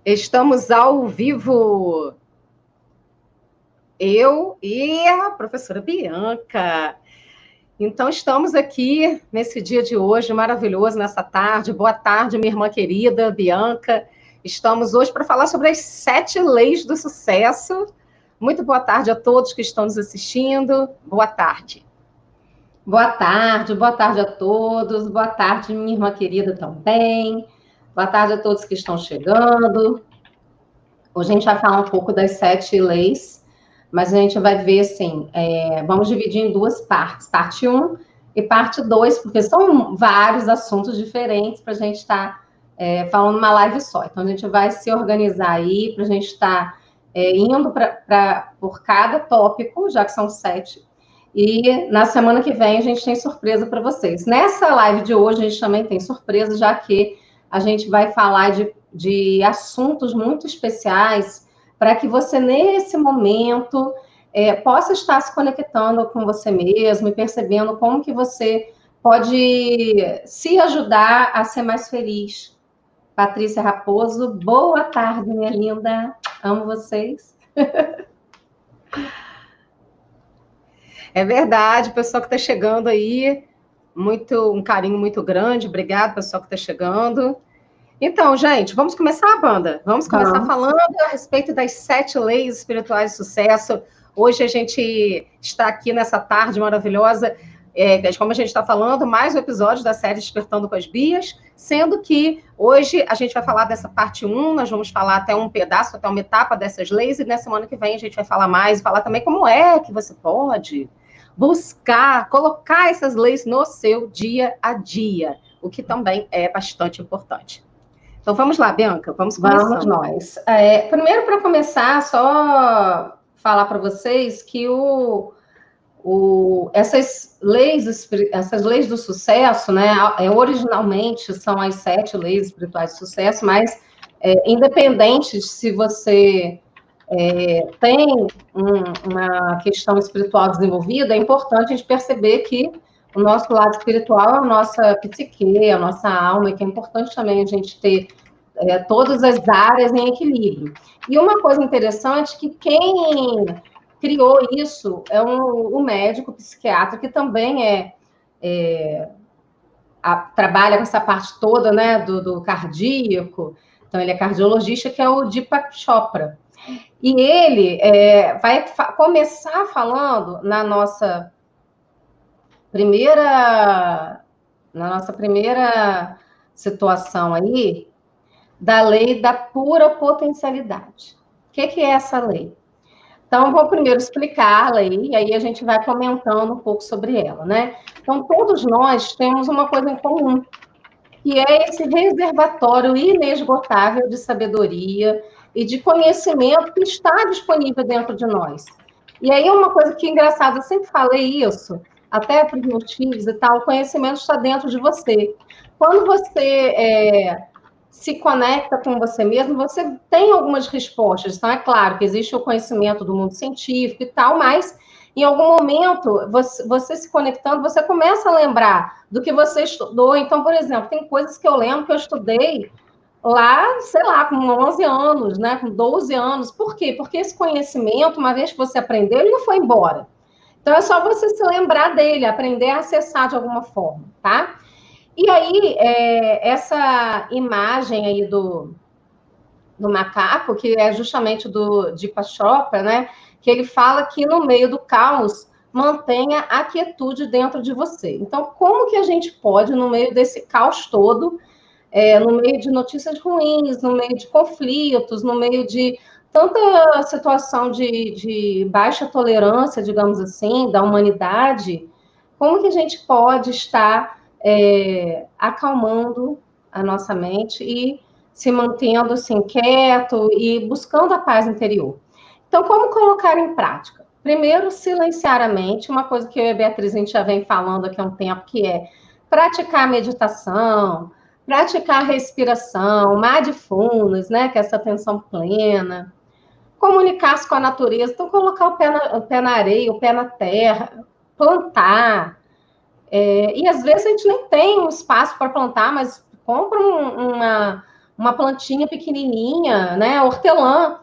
Estamos ao vivo, eu e a professora Bianca. Então, estamos aqui nesse dia de hoje, maravilhoso, nessa tarde. Boa tarde, minha irmã querida Bianca. Estamos hoje para falar sobre as 7 leis do sucesso. Muito boa tarde a todos que estão nos assistindo. Boa tarde. Boa tarde a todos. Boa tarde, minha irmã querida também. Boa tarde a todos que estão chegando. Hoje a gente vai falar um pouco das 7 leis, mas a gente vai ver, assim, vamos dividir em duas partes, parte 1 e parte 2, porque são vários assuntos diferentes para a gente estar falando numa live só. Então, a gente vai se organizar aí para a gente estar indo por cada tópico, já que são 7, e na semana que vem a gente tem surpresa para vocês. Nessa live de hoje a gente também tem surpresa, já que a gente vai falar de assuntos muito especiais para que você, nesse momento, possa estar se conectando com você mesmo e percebendo como que você pode se ajudar a ser mais feliz. Patrícia Raposo, boa tarde, minha linda. Amo vocês. É verdade, pessoal que está chegando aí, um carinho muito grande. Obrigado, pessoal que está chegando. Então, gente, vamos começar a banda. Vamos começar falando a respeito das 7 leis espirituais de sucesso. Hoje a gente está aqui nessa tarde maravilhosa, como a gente está falando, mais um episódio da série Despertando com as Bias, sendo que hoje a gente vai falar dessa parte 1, nós vamos falar até um pedaço, até uma etapa dessas leis, e na semana que vem a gente vai falar mais, falar também como é que você pode buscar, colocar essas leis no seu dia a dia, o que também é bastante importante. Então, vamos lá, Bianca, vamos começando. Vamos nós. Primeiro, para começar, só falar para vocês que essas leis do sucesso, né, originalmente são as 7 leis espirituais de sucesso, mas independente de se você tem uma questão espiritual desenvolvida, é importante a gente perceber que o nosso lado espiritual é a nossa psique, a nossa alma, e que é importante também a gente ter todas as áreas em equilíbrio. E uma coisa interessante é que quem criou isso é um médico psiquiatra que também trabalha com essa parte toda, né, do cardíaco. Então, ele é cardiologista, que é o Deepak Chopra. E ele vai começar falando na nossa primeira situação aí, da lei da pura potencialidade. O que é essa lei? Então, vou primeiro explicar a lei, e aí a gente vai comentando um pouco sobre ela, né? Então, todos nós temos uma coisa em comum, que é esse reservatório inesgotável de sabedoria e de conhecimento que está disponível dentro de nós. E aí, uma coisa que é engraçada, eu sempre falei isso, até para os meus filhos e tal, o conhecimento está dentro de você. Quando você se conecta com você mesmo, você tem algumas respostas. Então, é claro que existe o conhecimento do mundo científico e tal, mas em algum momento, você se conectando, você começa a lembrar do que você estudou. Então, por exemplo, tem coisas que eu lembro que eu estudei lá, sei lá, com 11 anos, né, com 12 anos. Por quê? Porque esse conhecimento, uma vez que você aprendeu, ele não foi embora. Então, é só você se lembrar dele, aprender a acessar de alguma forma, tá? E aí, essa imagem aí do macaco, que é justamente do Deepak Chopra, né? Que ele fala que no meio do caos, mantenha a quietude dentro de você. Então, como que a gente pode, no meio desse caos todo, no meio de notícias ruins, no meio de conflitos, no meio de tanta situação de baixa tolerância, digamos assim, da humanidade, como que a gente pode estar acalmando a nossa mente e se mantendo assim quieto e buscando a paz interior? Então, como colocar em prática? Primeiro, silenciar a mente, uma coisa que eu e a Beatriz a gente já vem falando aqui há um tempo, que é praticar meditação, praticar respiração, mindfulness, né, que é essa atenção plena, comunicar-se com a natureza, então colocar o pé na areia, o pé na terra, plantar, e às vezes a gente nem tem um espaço para plantar, mas compra uma plantinha pequenininha, né? Hortelã.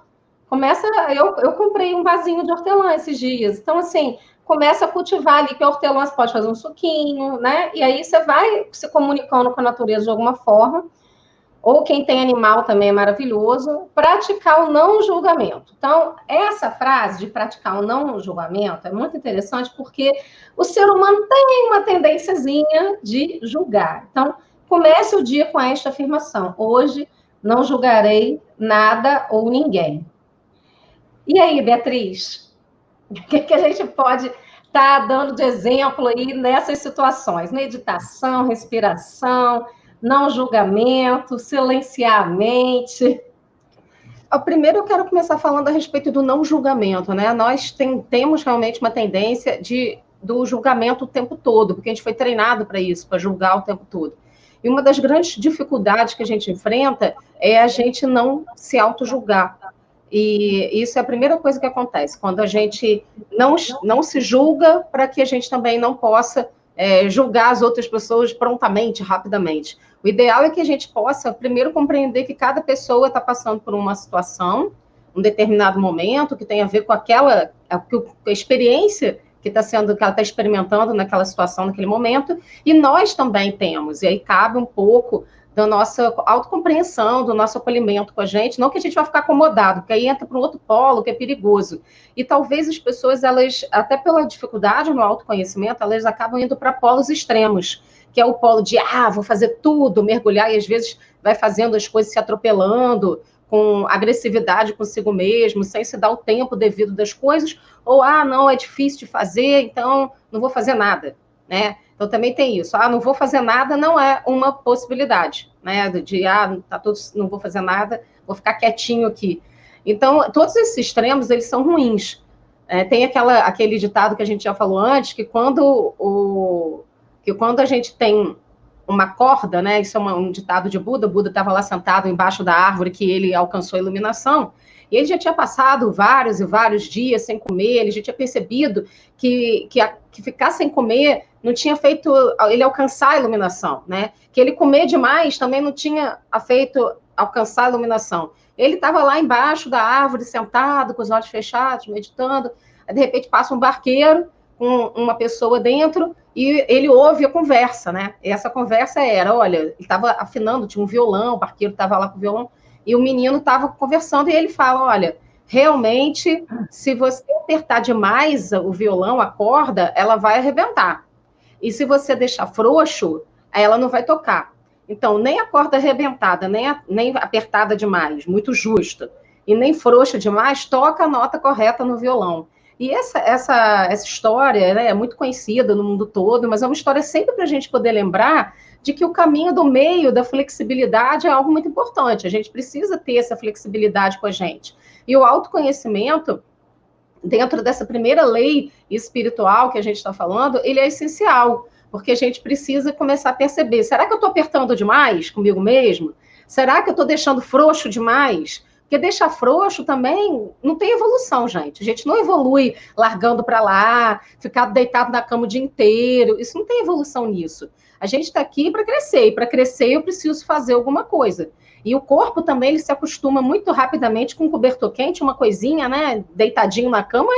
Eu comprei um vasinho de hortelã esses dias. Então, assim, começa a cultivar ali, que a hortelã você pode fazer um suquinho, né? E aí você vai se comunicando com a natureza de alguma forma. Ou quem tem animal também é maravilhoso. Praticar o não julgamento. Então, essa frase de praticar o não julgamento é muito interessante porque o ser humano tem uma tendênciazinha de julgar. Então, comece o dia com esta afirmação: hoje não julgarei nada ou ninguém. E aí, Beatriz? O que a gente pode estar dando de exemplo aí nessas situações? Meditação, respiração, não julgamento, silenciar a mente. Primeiro, eu quero começar falando a respeito do não julgamento, né? Nós temos realmente uma tendência do julgamento o tempo todo, porque a gente foi treinado para isso, para julgar o tempo todo. E uma das grandes dificuldades que a gente enfrenta é a gente não se auto-julgar. E isso é a primeira coisa que acontece, quando a gente não se julga, para que a gente também não possa julgar as outras pessoas prontamente, rapidamente. O ideal é que a gente possa, primeiro, compreender que cada pessoa está passando por uma situação, um determinado momento, que tem a ver com a experiência que ela está experimentando naquela situação, naquele momento, e nós também temos, e aí cabe um pouco da nossa autocompreensão, do nosso acolhimento com a gente, não que a gente vai ficar acomodado, porque aí entra para um outro polo que é perigoso. E talvez as pessoas, elas, até pela dificuldade no autoconhecimento, elas acabam indo para polos extremos, que é o polo de, vou fazer tudo, mergulhar, e às vezes vai fazendo as coisas se atropelando, com agressividade consigo mesmo, sem se dar o tempo devido das coisas, ou, não, é difícil de fazer, então não vou fazer nada, né? Então, também tem isso. Não vou fazer nada não é uma possibilidade, né? Não vou fazer nada, vou ficar quietinho aqui. Então, todos esses extremos, eles são ruins. Tem aquele ditado que a gente já falou antes, que quando a gente tem uma corda, né? Isso é um ditado de Buda. Buda estava lá sentado embaixo da árvore que ele alcançou a iluminação. E ele já tinha passado vários e vários dias sem comer, ele já tinha percebido que ficar sem comer não tinha feito ele alcançar a iluminação, né? Que ele comer demais também não tinha feito alcançar a iluminação. Ele estava lá embaixo da árvore, sentado, com os olhos fechados, meditando. Aí, de repente, passa um barqueiro com uma pessoa dentro e ele ouve a conversa, né? E essa conversa olha, ele estava afinando, tinha um violão, o barqueiro estava lá com o violão, e o menino estava conversando, e ele fala, olha, realmente, se você apertar demais o violão, a corda, ela vai arrebentar. E se você deixar frouxo, ela não vai tocar. Então, nem a corda arrebentada, nem apertada demais, muito justa, e nem frouxa demais, toca a nota correta no violão. E essa história, né, é muito conhecida no mundo todo, mas é uma história sempre para a gente poder lembrar de que o caminho do meio, da flexibilidade, é algo muito importante. A gente precisa ter essa flexibilidade com a gente. E o autoconhecimento, dentro dessa primeira lei espiritual que a gente está falando, ele é essencial, porque a gente precisa começar a perceber, será que eu estou apertando demais comigo mesmo? Será que eu estou deixando frouxo demais? Porque deixar frouxo também não tem evolução, gente. A gente não evolui largando para lá, ficar deitado na cama o dia inteiro. Isso não tem evolução nisso. A gente está aqui para crescer, e para crescer eu preciso fazer alguma coisa. E o corpo também, ele se acostuma muito rapidamente com um cobertor quente, uma coisinha, né, deitadinho na cama,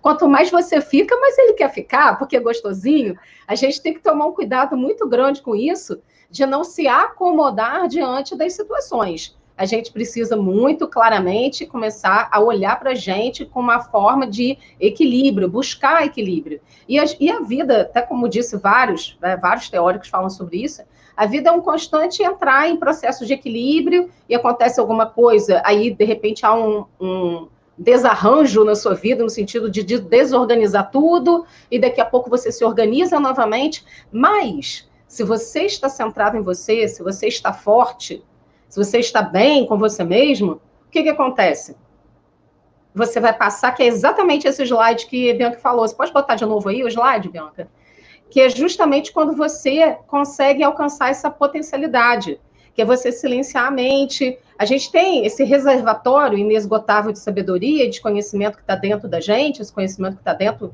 quanto mais você fica, mais ele quer ficar, porque é gostosinho. A gente tem que tomar um cuidado muito grande com isso, de não se acomodar diante das situações. A gente precisa muito claramente começar a olhar para a gente com uma forma de equilíbrio, buscar equilíbrio. E a vida, até como disse vários teóricos falam sobre isso, a vida é um constante entrar em processo de equilíbrio e acontece alguma coisa, aí de repente há um desarranjo na sua vida, no sentido de desorganizar tudo, e daqui a pouco você se organiza novamente, mas se você está centrado em você, se você está forte, se você está bem com você mesmo, o que acontece? Você vai passar, que é exatamente esse slide que a Bianca falou. Você pode botar de novo aí o slide, Bianca? Que é justamente quando você consegue alcançar essa potencialidade, que é você silenciar a mente. A gente tem esse reservatório inesgotável de sabedoria e de conhecimento que está dentro da gente, esse conhecimento que está dentro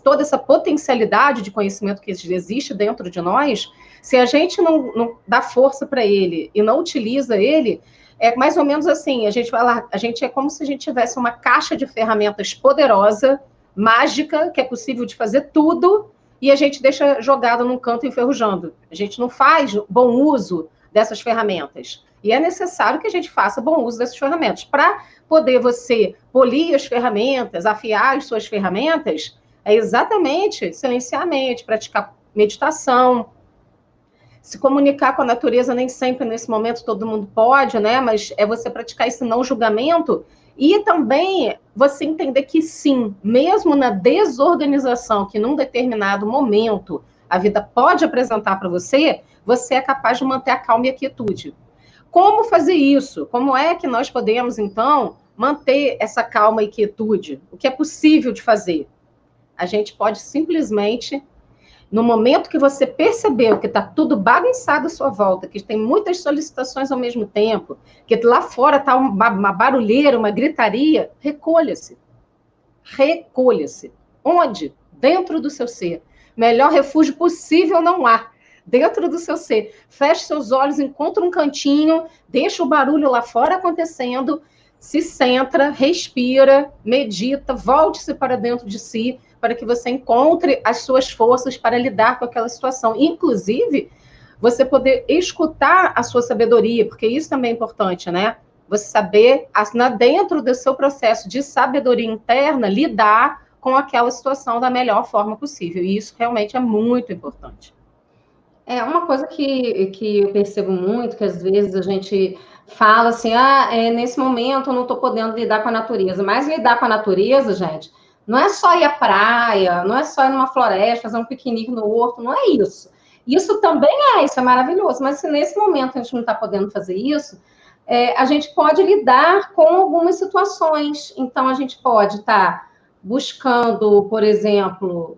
toda essa potencialidade de conhecimento que existe dentro de nós, se a gente não dá força para ele e não utiliza ele, é mais ou menos assim, a gente vai lá, a gente é como se a gente tivesse uma caixa de ferramentas poderosa, mágica, que é possível de fazer tudo, e a gente deixa jogado num canto enferrujando. A gente não faz bom uso dessas ferramentas. E é necessário que a gente faça bom uso dessas ferramentas. Para poder você polir as ferramentas, afiar as suas ferramentas, é exatamente silenciar a mente, praticar meditação, se comunicar com a natureza. Nem sempre nesse momento todo mundo pode, né? Mas é você praticar esse não julgamento e também você entender que sim, mesmo na desorganização que num determinado momento a vida pode apresentar para você, você é capaz de manter a calma e a quietude. Como fazer isso? Como é que nós podemos, então, manter essa calma e quietude? O que é possível de fazer? A gente pode simplesmente, no momento que você percebeu que está tudo bagunçado à sua volta, que tem muitas solicitações ao mesmo tempo, que lá fora está uma barulheira, uma gritaria, recolha-se. Recolha-se. Onde? Dentro do seu ser. Melhor refúgio possível não há. Dentro do seu ser. Feche seus olhos, encontra um cantinho, deixa o barulho lá fora acontecendo, se centra, respira, medita, volte-se para dentro de si, para que você encontre as suas forças para lidar com aquela situação. Inclusive, você poder escutar a sua sabedoria, porque isso também é importante, né? Você saber, dentro do seu processo de sabedoria interna, lidar com aquela situação da melhor forma possível. E isso realmente é muito importante. É uma coisa que eu percebo muito, que às vezes a gente fala assim, nesse momento eu não estou podendo lidar com a natureza. Mas lidar com a natureza, gente, não é só ir à praia, não é só ir numa floresta, fazer um piquenique no horto, não é isso. Isso também isso é maravilhoso. Mas se nesse momento a gente não está podendo fazer isso, a gente pode lidar com algumas situações. Então, a gente pode estar buscando, por exemplo,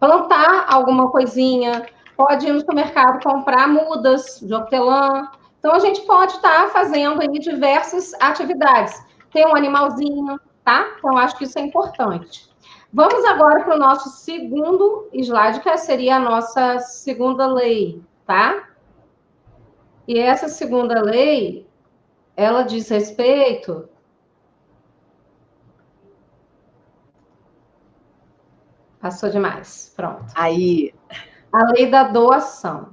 plantar alguma coisinha, pode ir no supermercado comprar mudas de hortelã. Então, a gente pode estar fazendo aí diversas atividades. Tem um animalzinho, tá? Então, acho que isso é importante. Vamos agora para o nosso segundo slide, que seria a nossa segunda lei, tá? E essa segunda lei, ela diz respeito... Passou demais, pronto. Aí. A lei da doação.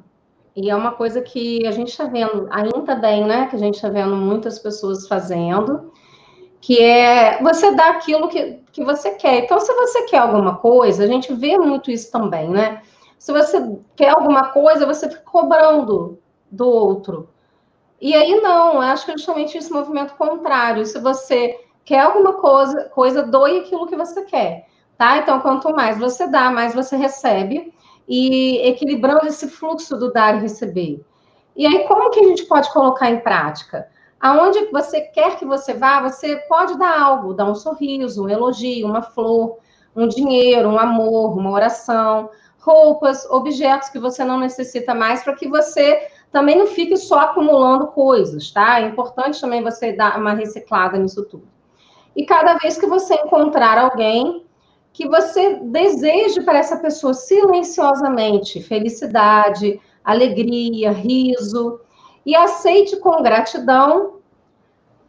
E é uma coisa que a gente está vendo, ainda bem, né? Que a gente está vendo muitas pessoas fazendo, que é você dar aquilo que você quer. Então, se você quer alguma coisa, a gente vê muito isso também, né? Se você quer alguma coisa, você fica cobrando do outro. E aí, não, eu acho que é justamente esse movimento contrário. Se você quer alguma coisa, doe aquilo que você quer, tá? Então, quanto mais você dá, mais você recebe, e equilibrando esse fluxo do dar e receber. E aí, como que a gente pode colocar em prática? Aonde você quer que você vá, você pode dar algo, dar um sorriso, um elogio, uma flor, um dinheiro, um amor, uma oração, roupas, objetos que você não necessita mais, para que você também não fique só acumulando coisas, tá? É importante também você dar uma reciclada nisso tudo. E cada vez que você encontrar alguém, que você deseje para essa pessoa silenciosamente felicidade, alegria, riso, e aceite com gratidão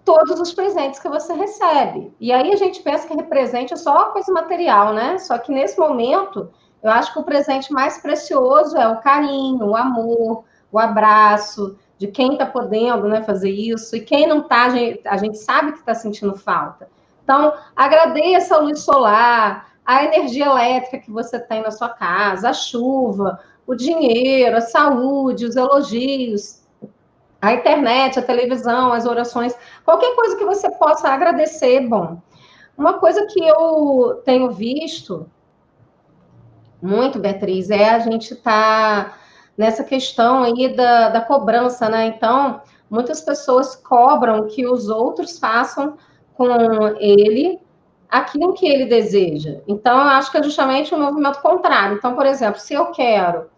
todos os presentes que você recebe. E aí a gente pensa que presente é só coisa material, né? Só que nesse momento, eu acho que o presente mais precioso é o carinho, o amor, o abraço de quem está podendo, né, fazer isso, e quem não está, a gente sabe que está sentindo falta. Então, agradeça a luz solar, a energia elétrica que você tem na sua casa, a chuva, o dinheiro, a saúde, os elogios, a internet, a televisão, as orações, qualquer coisa que você possa agradecer, bom. Uma coisa que eu tenho visto muito, Beatriz, é a gente tá nessa questão aí da cobrança, né? Então, muitas pessoas cobram que os outros façam com ele aquilo que ele deseja. Então, eu acho que é justamente um movimento contrário. Então, por exemplo, se eu quero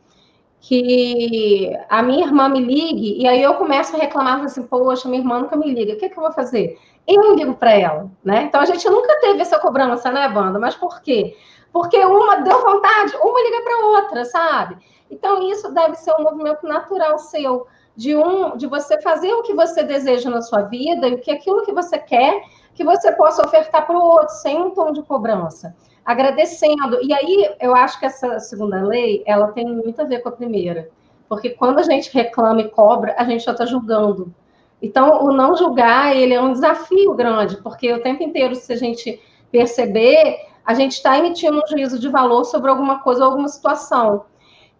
que a minha irmã me ligue, e aí eu começo a reclamar assim, poxa, minha irmã nunca me liga, o que eu vou fazer? eu ligo para ela, né? Então a gente nunca teve essa cobrança, né, Wanda? Mas por quê? Porque uma deu vontade, uma liga para outra, sabe? Então isso deve ser um movimento natural seu, de você fazer o que você deseja na sua vida e que aquilo que você quer que você possa ofertar para o outro sem um tom de cobrança, agradecendo. E aí eu acho que essa segunda lei ela tem muito a ver com a primeira, porque quando a gente reclama e cobra, a gente já está julgando. Então, o não julgar, ele é um desafio grande, porque o tempo inteiro, se a gente perceber, a gente está emitindo um juízo de valor sobre alguma coisa ou alguma situação.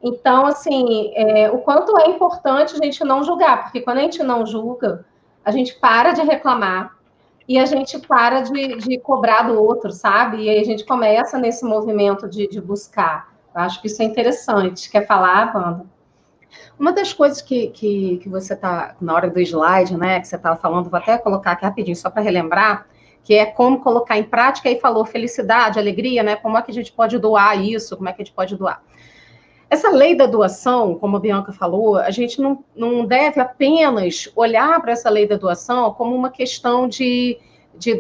Então, assim, o quanto é importante a gente não julgar, porque quando a gente não julga, a gente para de reclamar e a gente para de cobrar do outro, sabe? E aí a gente começa nesse movimento de buscar. Eu acho que isso é interessante. Quer falar, Wanda? Uma das coisas que você está, na hora do slide, né, que você estava falando, vou até colocar aqui rapidinho, só para relembrar, que é como colocar em prática, e falou felicidade, alegria, né, como é que a gente pode doar isso, como é que a gente pode doar. Essa lei da doação, como a Bianca falou, a gente não deve apenas olhar para essa lei da doação como uma questão de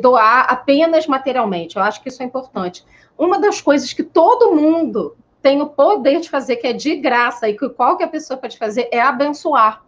doar apenas materialmente, eu acho que isso é importante. Uma das coisas que todo mundo tem o poder de fazer, que é de graça, e que qualquer pessoa pode fazer, é abençoar.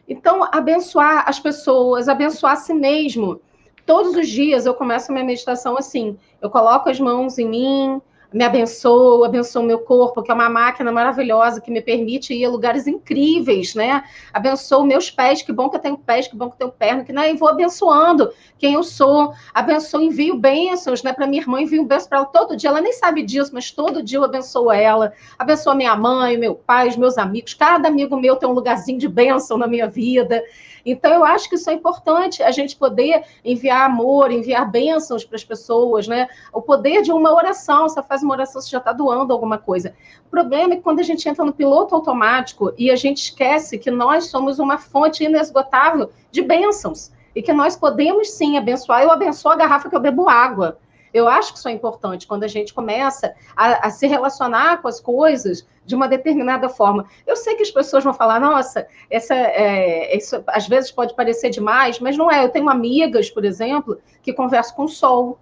Então, abençoar as pessoas, abençoar a si mesmo. Todos os dias eu começo a minha meditação assim, eu coloco as mãos em mim, me abençoo, abençoo o meu corpo, que é uma máquina maravilhosa que me permite ir a lugares incríveis, né? Abençoo meus pés, que bom que eu tenho pés, que bom que eu tenho perna, que né? E vou abençoando quem eu sou. Abençoo, envio bênçãos, né? Para minha irmã, envio um bênção para ela todo dia. Ela nem sabe disso, mas todo dia eu abençoo ela. Abençoo a minha mãe, meu pai, os meus amigos. Cada amigo meu tem um lugarzinho de bênção na minha vida. Então, eu acho que isso é importante, a gente poder enviar amor, enviar bênçãos para as pessoas, né? O poder de uma oração, você faz uma oração, você já está doando alguma coisa. O problema é que quando a gente entra no piloto automático e a gente esquece que nós somos uma fonte inesgotável de bênçãos e que nós podemos sim abençoar. Eu abençoo a garrafa que eu bebo água. Eu acho que isso é importante quando a gente começa a se relacionar com as coisas de uma determinada forma. Eu sei que as pessoas vão falar, nossa, isso às vezes pode parecer demais, mas não é. Eu tenho amigas, por exemplo, que conversam com o sol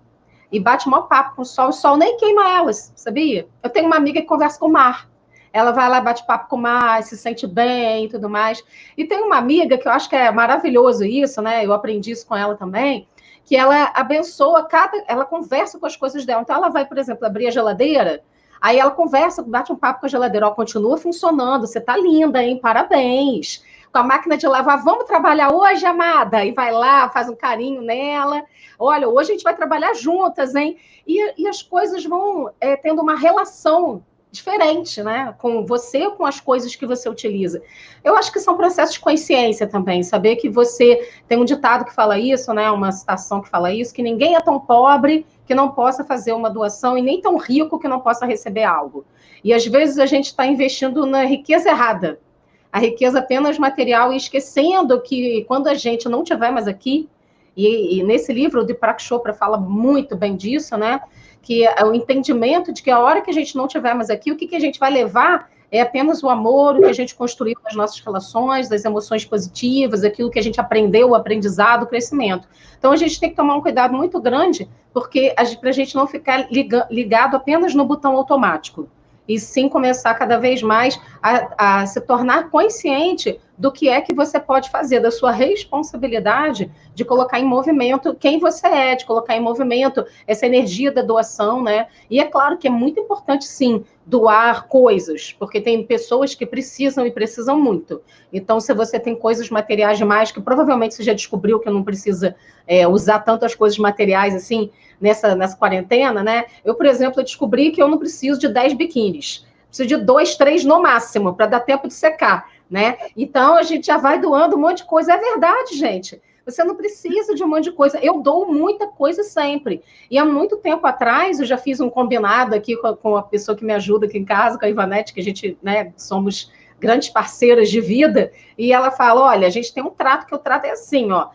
e bate maior papo com o sol nem queima elas, sabia? Eu tenho uma amiga que conversa com o mar. Ela vai lá, bate papo com o mar, se sente bem e tudo mais. E tem uma amiga que eu acho que é maravilhoso isso, né? Eu aprendi isso com ela também, que ela abençoa ela conversa com as coisas dela. Então, ela vai, por exemplo, abrir a geladeira, aí ela conversa, bate um papo com a geladeira, ó, continua funcionando, você tá linda, hein? Parabéns. Com a máquina de lavar, vamos trabalhar hoje, amada? E vai lá, faz um carinho nela. Olha, hoje a gente vai trabalhar juntas, hein? E as coisas vão tendo uma relação diferente, né? Com você, com as coisas que você utiliza. Eu acho que são processos de consciência também, saber que você tem um ditado que fala isso, né? Uma citação que fala isso, que ninguém é tão pobre que não possa fazer uma doação e nem tão rico que não possa receber algo. E às vezes a gente está investindo na riqueza errada, a riqueza apenas material e esquecendo que quando a gente não estiver mais aqui, e nesse livro o Deepak Chopra fala muito bem disso, né? Que é o entendimento de que a hora que a gente não estiver mais aqui, o que a gente vai levar é apenas o amor, o que a gente construiu nas nossas relações, das emoções positivas, aquilo que a gente aprendeu, o aprendizado, o crescimento. Então, a gente tem que tomar um cuidado muito grande, porque para a gente não ficar ligado apenas no botão automático, e sim começar cada vez mais a se tornar consciente do que é que você pode fazer, da sua responsabilidade de colocar em movimento quem você é, de colocar em movimento essa energia da doação, né? E é claro que é muito importante, sim, doar coisas, porque tem pessoas que precisam e precisam muito. Então, se você tem coisas materiais demais, que provavelmente você já descobriu que não precisa usar tantas coisas materiais assim, nessa quarentena, né? Eu, por exemplo, descobri que eu não preciso de 10 biquínis. Preciso de 2, 3 no máximo, para dar tempo de secar, né? Então, a gente já vai doando um monte de coisa. É verdade, gente. Você não precisa de um monte de coisa. Eu dou muita coisa sempre. E há muito tempo atrás, eu já fiz um combinado aqui com a pessoa que me ajuda aqui em casa, com a Ivanete, que a gente, né, somos grandes parceiras de vida, e ela fala, olha, a gente tem um trato, que o trato é assim, ó,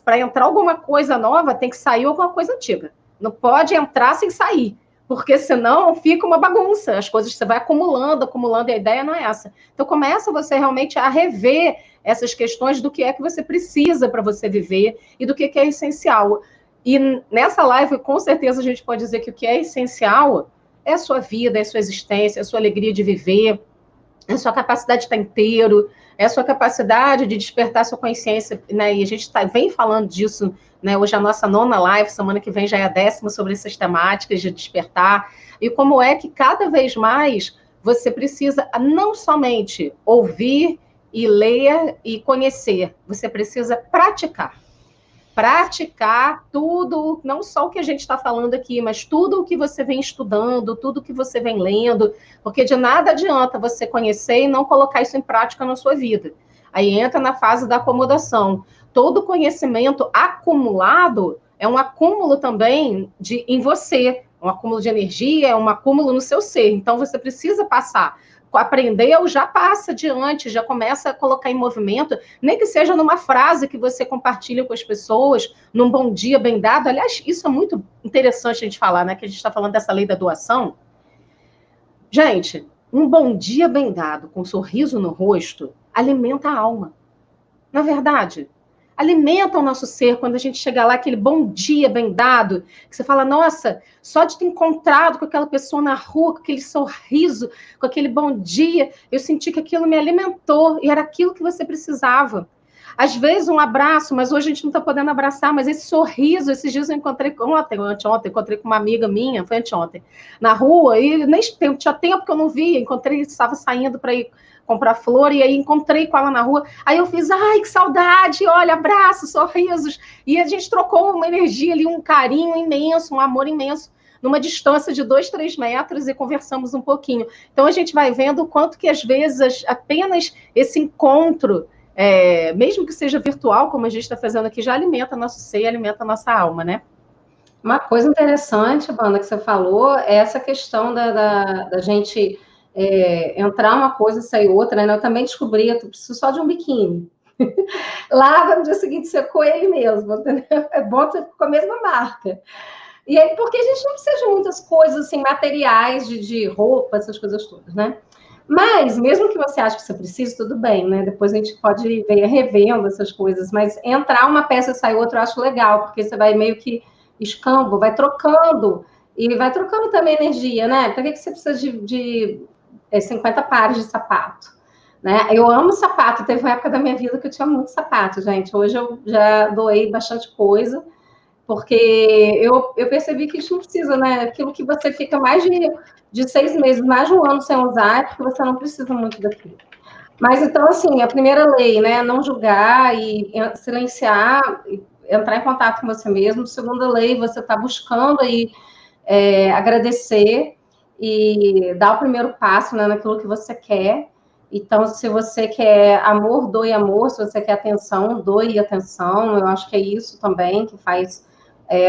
para entrar alguma coisa nova, tem que sair alguma coisa antiga. Não pode entrar sem sair, porque senão fica uma bagunça, as coisas você vai acumulando, e a ideia não é essa. Então começa você realmente a rever essas questões do que é que você precisa para você viver e do que é essencial. E nessa live, com certeza, a gente pode dizer que o que é essencial é a sua vida, é a sua existência, é a sua alegria de viver, é a sua capacidade de estar inteiro, é a sua capacidade de despertar a sua consciência, né? E a gente vem falando disso, né? Hoje é a nossa 9ª live, semana que vem já é a 10ª sobre essas temáticas de despertar, e como é que cada vez mais você precisa não somente ouvir e ler e conhecer, você precisa praticar tudo, não só o que a gente está falando aqui, mas tudo o que você vem estudando, tudo o que você vem lendo, porque de nada adianta você conhecer e não colocar isso em prática na sua vida. Aí entra na fase da acomodação. Todo conhecimento acumulado é um acúmulo também em você, um acúmulo de energia, é um acúmulo no seu ser. Então você precisa passar. Aprendeu, já passa adiante, já começa a colocar em movimento, nem que seja numa frase que você compartilha com as pessoas, num bom dia bem dado. Aliás, isso é muito interessante a gente falar, né? Que a gente está falando dessa lei da doação. Gente, um bom dia bem dado, com um sorriso no rosto, alimenta a alma. Na verdade, alimenta o nosso ser quando a gente chega lá, aquele bom dia bem dado, que você fala, nossa, só de ter encontrado com aquela pessoa na rua, com aquele sorriso, com aquele bom dia, eu senti que aquilo me alimentou e era aquilo que você precisava. Às vezes um abraço, mas hoje a gente não está podendo abraçar, mas esse sorriso, esses dias eu encontrei anteontem, encontrei com uma amiga minha, foi anteontem, na rua, e nem tinha tempo que eu não via, encontrei, estava saindo para ir comprar flor, e aí encontrei com ela na rua, aí eu fiz, ai, que saudade, olha, abraços, sorrisos, e a gente trocou uma energia ali, um carinho imenso, um amor imenso, numa distância de 2, 3 metros, e conversamos um pouquinho. Então a gente vai vendo o quanto que às vezes apenas esse encontro, mesmo que seja virtual, como a gente está fazendo aqui, já alimenta nosso ser, alimenta nossa alma, né? Uma coisa interessante, Banda, que você falou, é essa questão da gente entrar uma coisa e sair outra, né? Eu também descobri, eu preciso só de um biquíni. Lava, no dia seguinte secou ele mesmo, entendeu? É bom você com a mesma marca. E aí, porque a gente não precisa de muitas coisas, assim, materiais, de roupa, essas coisas todas, né? Mas, mesmo que você ache que você precise, tudo bem, né? Depois a gente pode ver revendo essas coisas, mas entrar uma peça e sair outra eu acho legal, porque você vai meio que escambo, vai trocando, e vai trocando também energia, né? Para que você precisa de 50 pares de sapato? Né? Eu amo sapato, teve uma época da minha vida que eu tinha muito sapato, gente. Hoje eu já doei bastante coisa, porque eu percebi que isso não precisa, né? Aquilo que você fica mais de 6 meses, mais de um ano sem usar, é porque você não precisa muito daquilo. Mas, então, assim, a primeira lei, né? Não julgar e silenciar, entrar em contato com você mesmo. Segunda lei, você está buscando aí agradecer e dar o primeiro passo, né, naquilo que você quer. Então, se você quer amor, doe amor. Se você quer atenção, doe atenção. Eu acho que é isso também que faz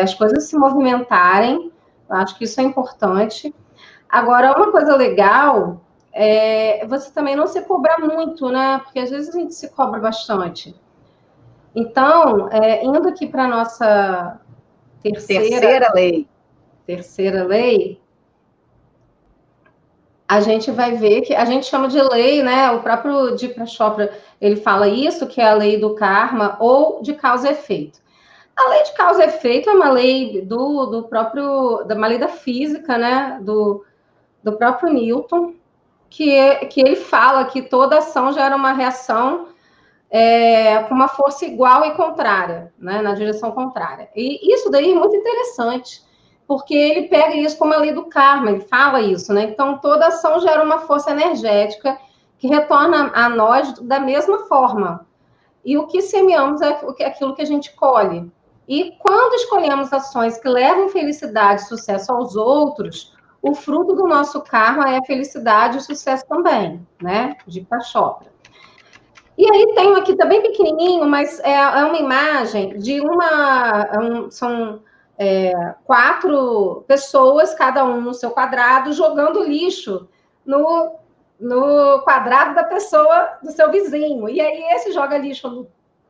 as coisas se movimentarem. Eu acho que isso é importante. Agora, uma coisa legal é você também não se cobrar muito, né? Porque às vezes a gente se cobra bastante. Então, indo aqui para a nossa terceira lei, a gente vai ver que a gente chama de lei, né? O próprio Deepak Chopra, ele fala isso, que é a lei do karma ou de causa e efeito. A lei de causa e efeito é uma lei do próprio, uma lei da física, né? Do próprio Newton, que ele fala que toda ação gera uma reação com uma força igual e contrária, né? Na direção contrária. E isso daí é muito interessante, porque ele pega isso como a lei do karma, ele fala isso, né? Então, toda ação gera uma força energética que retorna a nós da mesma forma. E o que semeamos é aquilo que a gente colhe. E quando escolhemos ações que levam felicidade e sucesso aos outros, o fruto do nosso karma é a felicidade e o sucesso também, né? De Chopra. E aí tem aqui, tá bem pequenininho, mas é uma imagem de são 4 pessoas, cada um no seu quadrado, jogando lixo no quadrado da pessoa, do seu vizinho. E aí esse joga lixo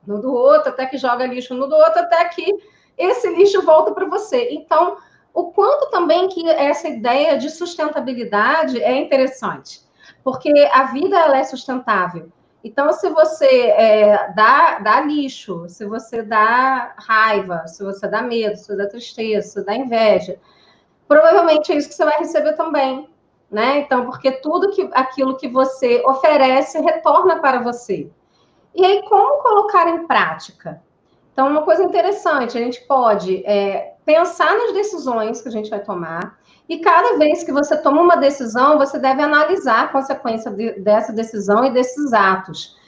no do outro, até que joga lixo no do outro, até que esse lixo volta para você. Então, o quanto também que essa ideia de sustentabilidade é interessante, porque a vida ela é sustentável. Então, se você dá lixo, se você dá raiva, se você dá medo, se você dá tristeza, se você dá inveja, provavelmente é isso que você vai receber também, né? Então, porque aquilo que você oferece retorna para você. E aí, como colocar em prática? Então, uma coisa interessante, a gente pode pensar nas decisões que a gente vai tomar, e cada vez que você toma uma decisão, você deve analisar a consequência dessa decisão e desses atos.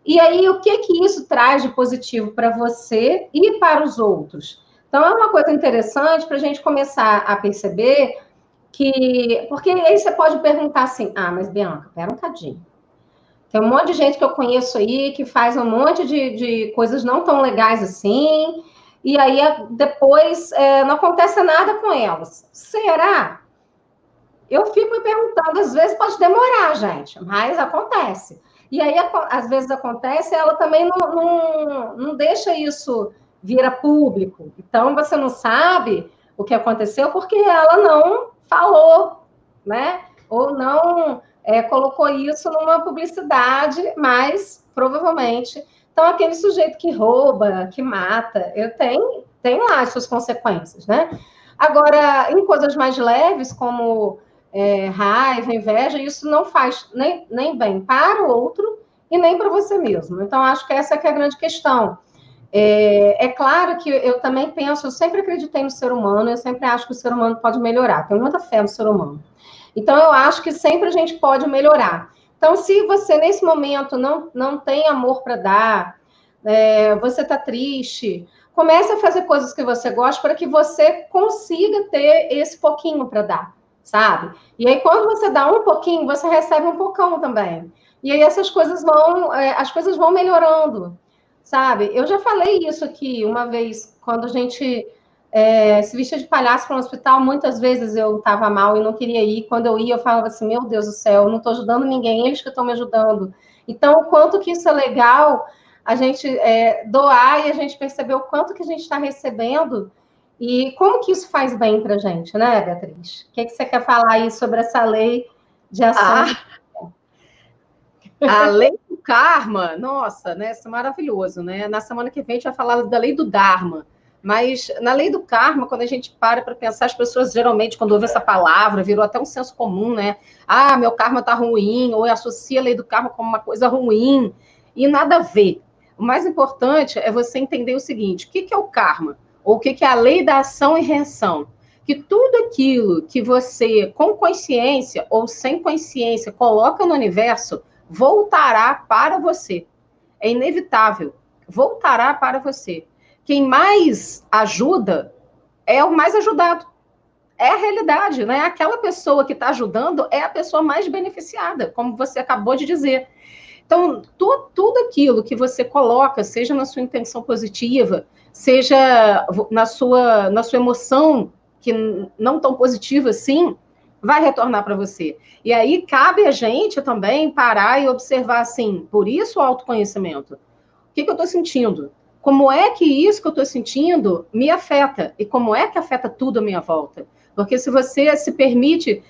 E aí, o que isso traz de positivo para você e para os outros? Então, é uma coisa interessante para a gente começar a perceber que... Porque aí você pode perguntar assim, mas Bianca, pera um cadinho. Tem um monte de gente que eu conheço aí que faz um monte de coisas não tão legais assim, e aí depois não acontece nada com elas. Será? Eu fico me perguntando, às vezes pode demorar, gente, mas acontece. E aí, às vezes acontece, ela também não deixa isso vir a público. Então, você não sabe o que aconteceu porque ela não falou, né? Ou não colocou isso numa publicidade, mas provavelmente. Então, aquele sujeito que rouba, que mata, tem lá as suas consequências, né? Agora, em coisas mais leves, como raiva, inveja, isso não faz nem bem para o outro e nem para você mesmo. Então, acho que essa é a grande questão. É claro que eu também penso, eu sempre acreditei no ser humano, eu sempre acho que o ser humano pode melhorar, tenho muita fé no ser humano. Então, eu acho que sempre a gente pode melhorar. Então, se você, nesse momento, não tem amor para dar, você está triste, comece a fazer coisas que você gosta para que você consiga ter esse pouquinho para dar, sabe? E aí, quando você dá um pouquinho, você recebe um pocão também. E aí, essas coisas as coisas vão melhorando, sabe? Eu já falei isso aqui uma vez, quando a gente se vestia de palhaço para um hospital, muitas vezes eu estava mal e não queria ir. Quando eu ia, eu falava assim, meu Deus do céu, eu não estou ajudando ninguém, eles que estão me ajudando. Então, o quanto que isso é legal, a gente doar e a gente perceber o quanto que a gente está recebendo e como que isso faz bem para a gente, né, Beatriz? O que você quer falar aí sobre essa lei de ação? A lei do karma, nossa, né? Isso é maravilhoso, né? Na semana que vem a gente vai falar da lei do Dharma. Mas na lei do karma, quando a gente para pensar, as pessoas geralmente, quando ouvem essa palavra, virou até um senso comum, né? Meu karma tá ruim, ou associa a lei do karma como uma coisa ruim, e nada a ver. O mais importante é você entender o seguinte: o que é o karma? Ou o que é a lei da ação e reação? Que tudo aquilo que você, com consciência ou sem consciência, coloca no universo, voltará para você. É inevitável. Voltará para você. Quem mais ajuda é o mais ajudado. É a realidade, né? Aquela pessoa que está ajudando é a pessoa mais beneficiada, como você acabou de dizer. Então, tudo aquilo que você coloca, seja na sua intenção positiva, seja na sua emoção que não tão positiva assim, vai retornar para você. E aí cabe a gente também parar e observar assim, por isso o autoconhecimento. O que eu estou sentindo? Como é que isso que eu estou sentindo me afeta? E como é que afeta tudo à minha volta? Porque se você se permite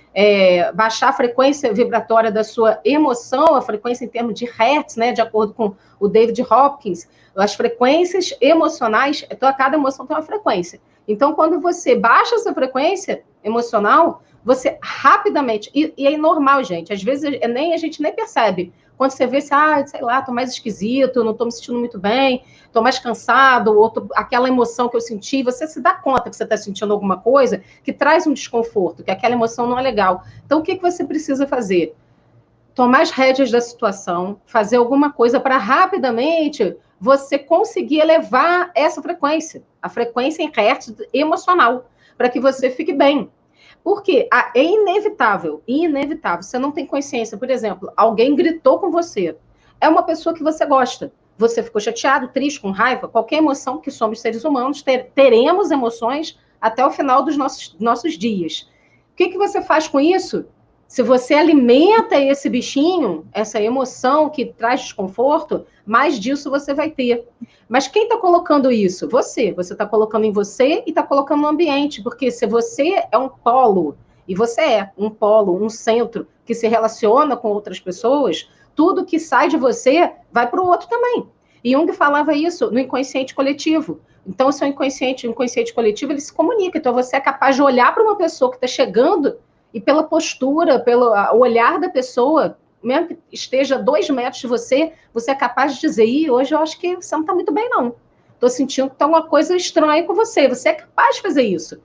baixar a frequência vibratória da sua emoção, a frequência em termos de hertz, né, de acordo com o David Hopkins, as frequências emocionais, cada emoção tem uma frequência. Então, quando você baixa essa frequência emocional, você rapidamente, e é normal, gente, às vezes a gente nem percebe. Quando você vê, sei lá, tô mais esquisito, não tô me sentindo muito bem, tô mais cansado, ou aquela emoção que eu senti, você se dá conta que você está sentindo alguma coisa que traz um desconforto, que aquela emoção não é legal. Então, o que você precisa fazer? Tomar as rédeas da situação, fazer alguma coisa para rapidamente você conseguir elevar essa frequência, a frequência em hertz emocional, para que você fique bem. Porque é inevitável, você não tem consciência. Por exemplo, alguém gritou com você, é uma pessoa que você gosta, você ficou chateado, triste, com raiva, qualquer emoção, que somos seres humanos, teremos emoções até o final dos nossos dias. O que você faz com isso? Se você alimenta esse bichinho, essa emoção que traz desconforto, mais disso você vai ter. Mas quem está colocando isso? Você. Você está colocando em você e está colocando no ambiente. Porque se você é um polo, e você é um polo, um centro que se relaciona com outras pessoas, tudo que sai de você vai para o outro também. E Jung falava isso no inconsciente coletivo. Então, o seu inconsciente, o inconsciente coletivo, ele se comunica. Então, você é capaz de olhar para uma pessoa que está chegando e pela postura, pelo olhar da pessoa, mesmo que esteja a 2 metros de você, você é capaz de dizer, hoje eu acho que você não está muito bem, não. Estou sentindo que está uma coisa estranha com você. Você é capaz de fazer isso.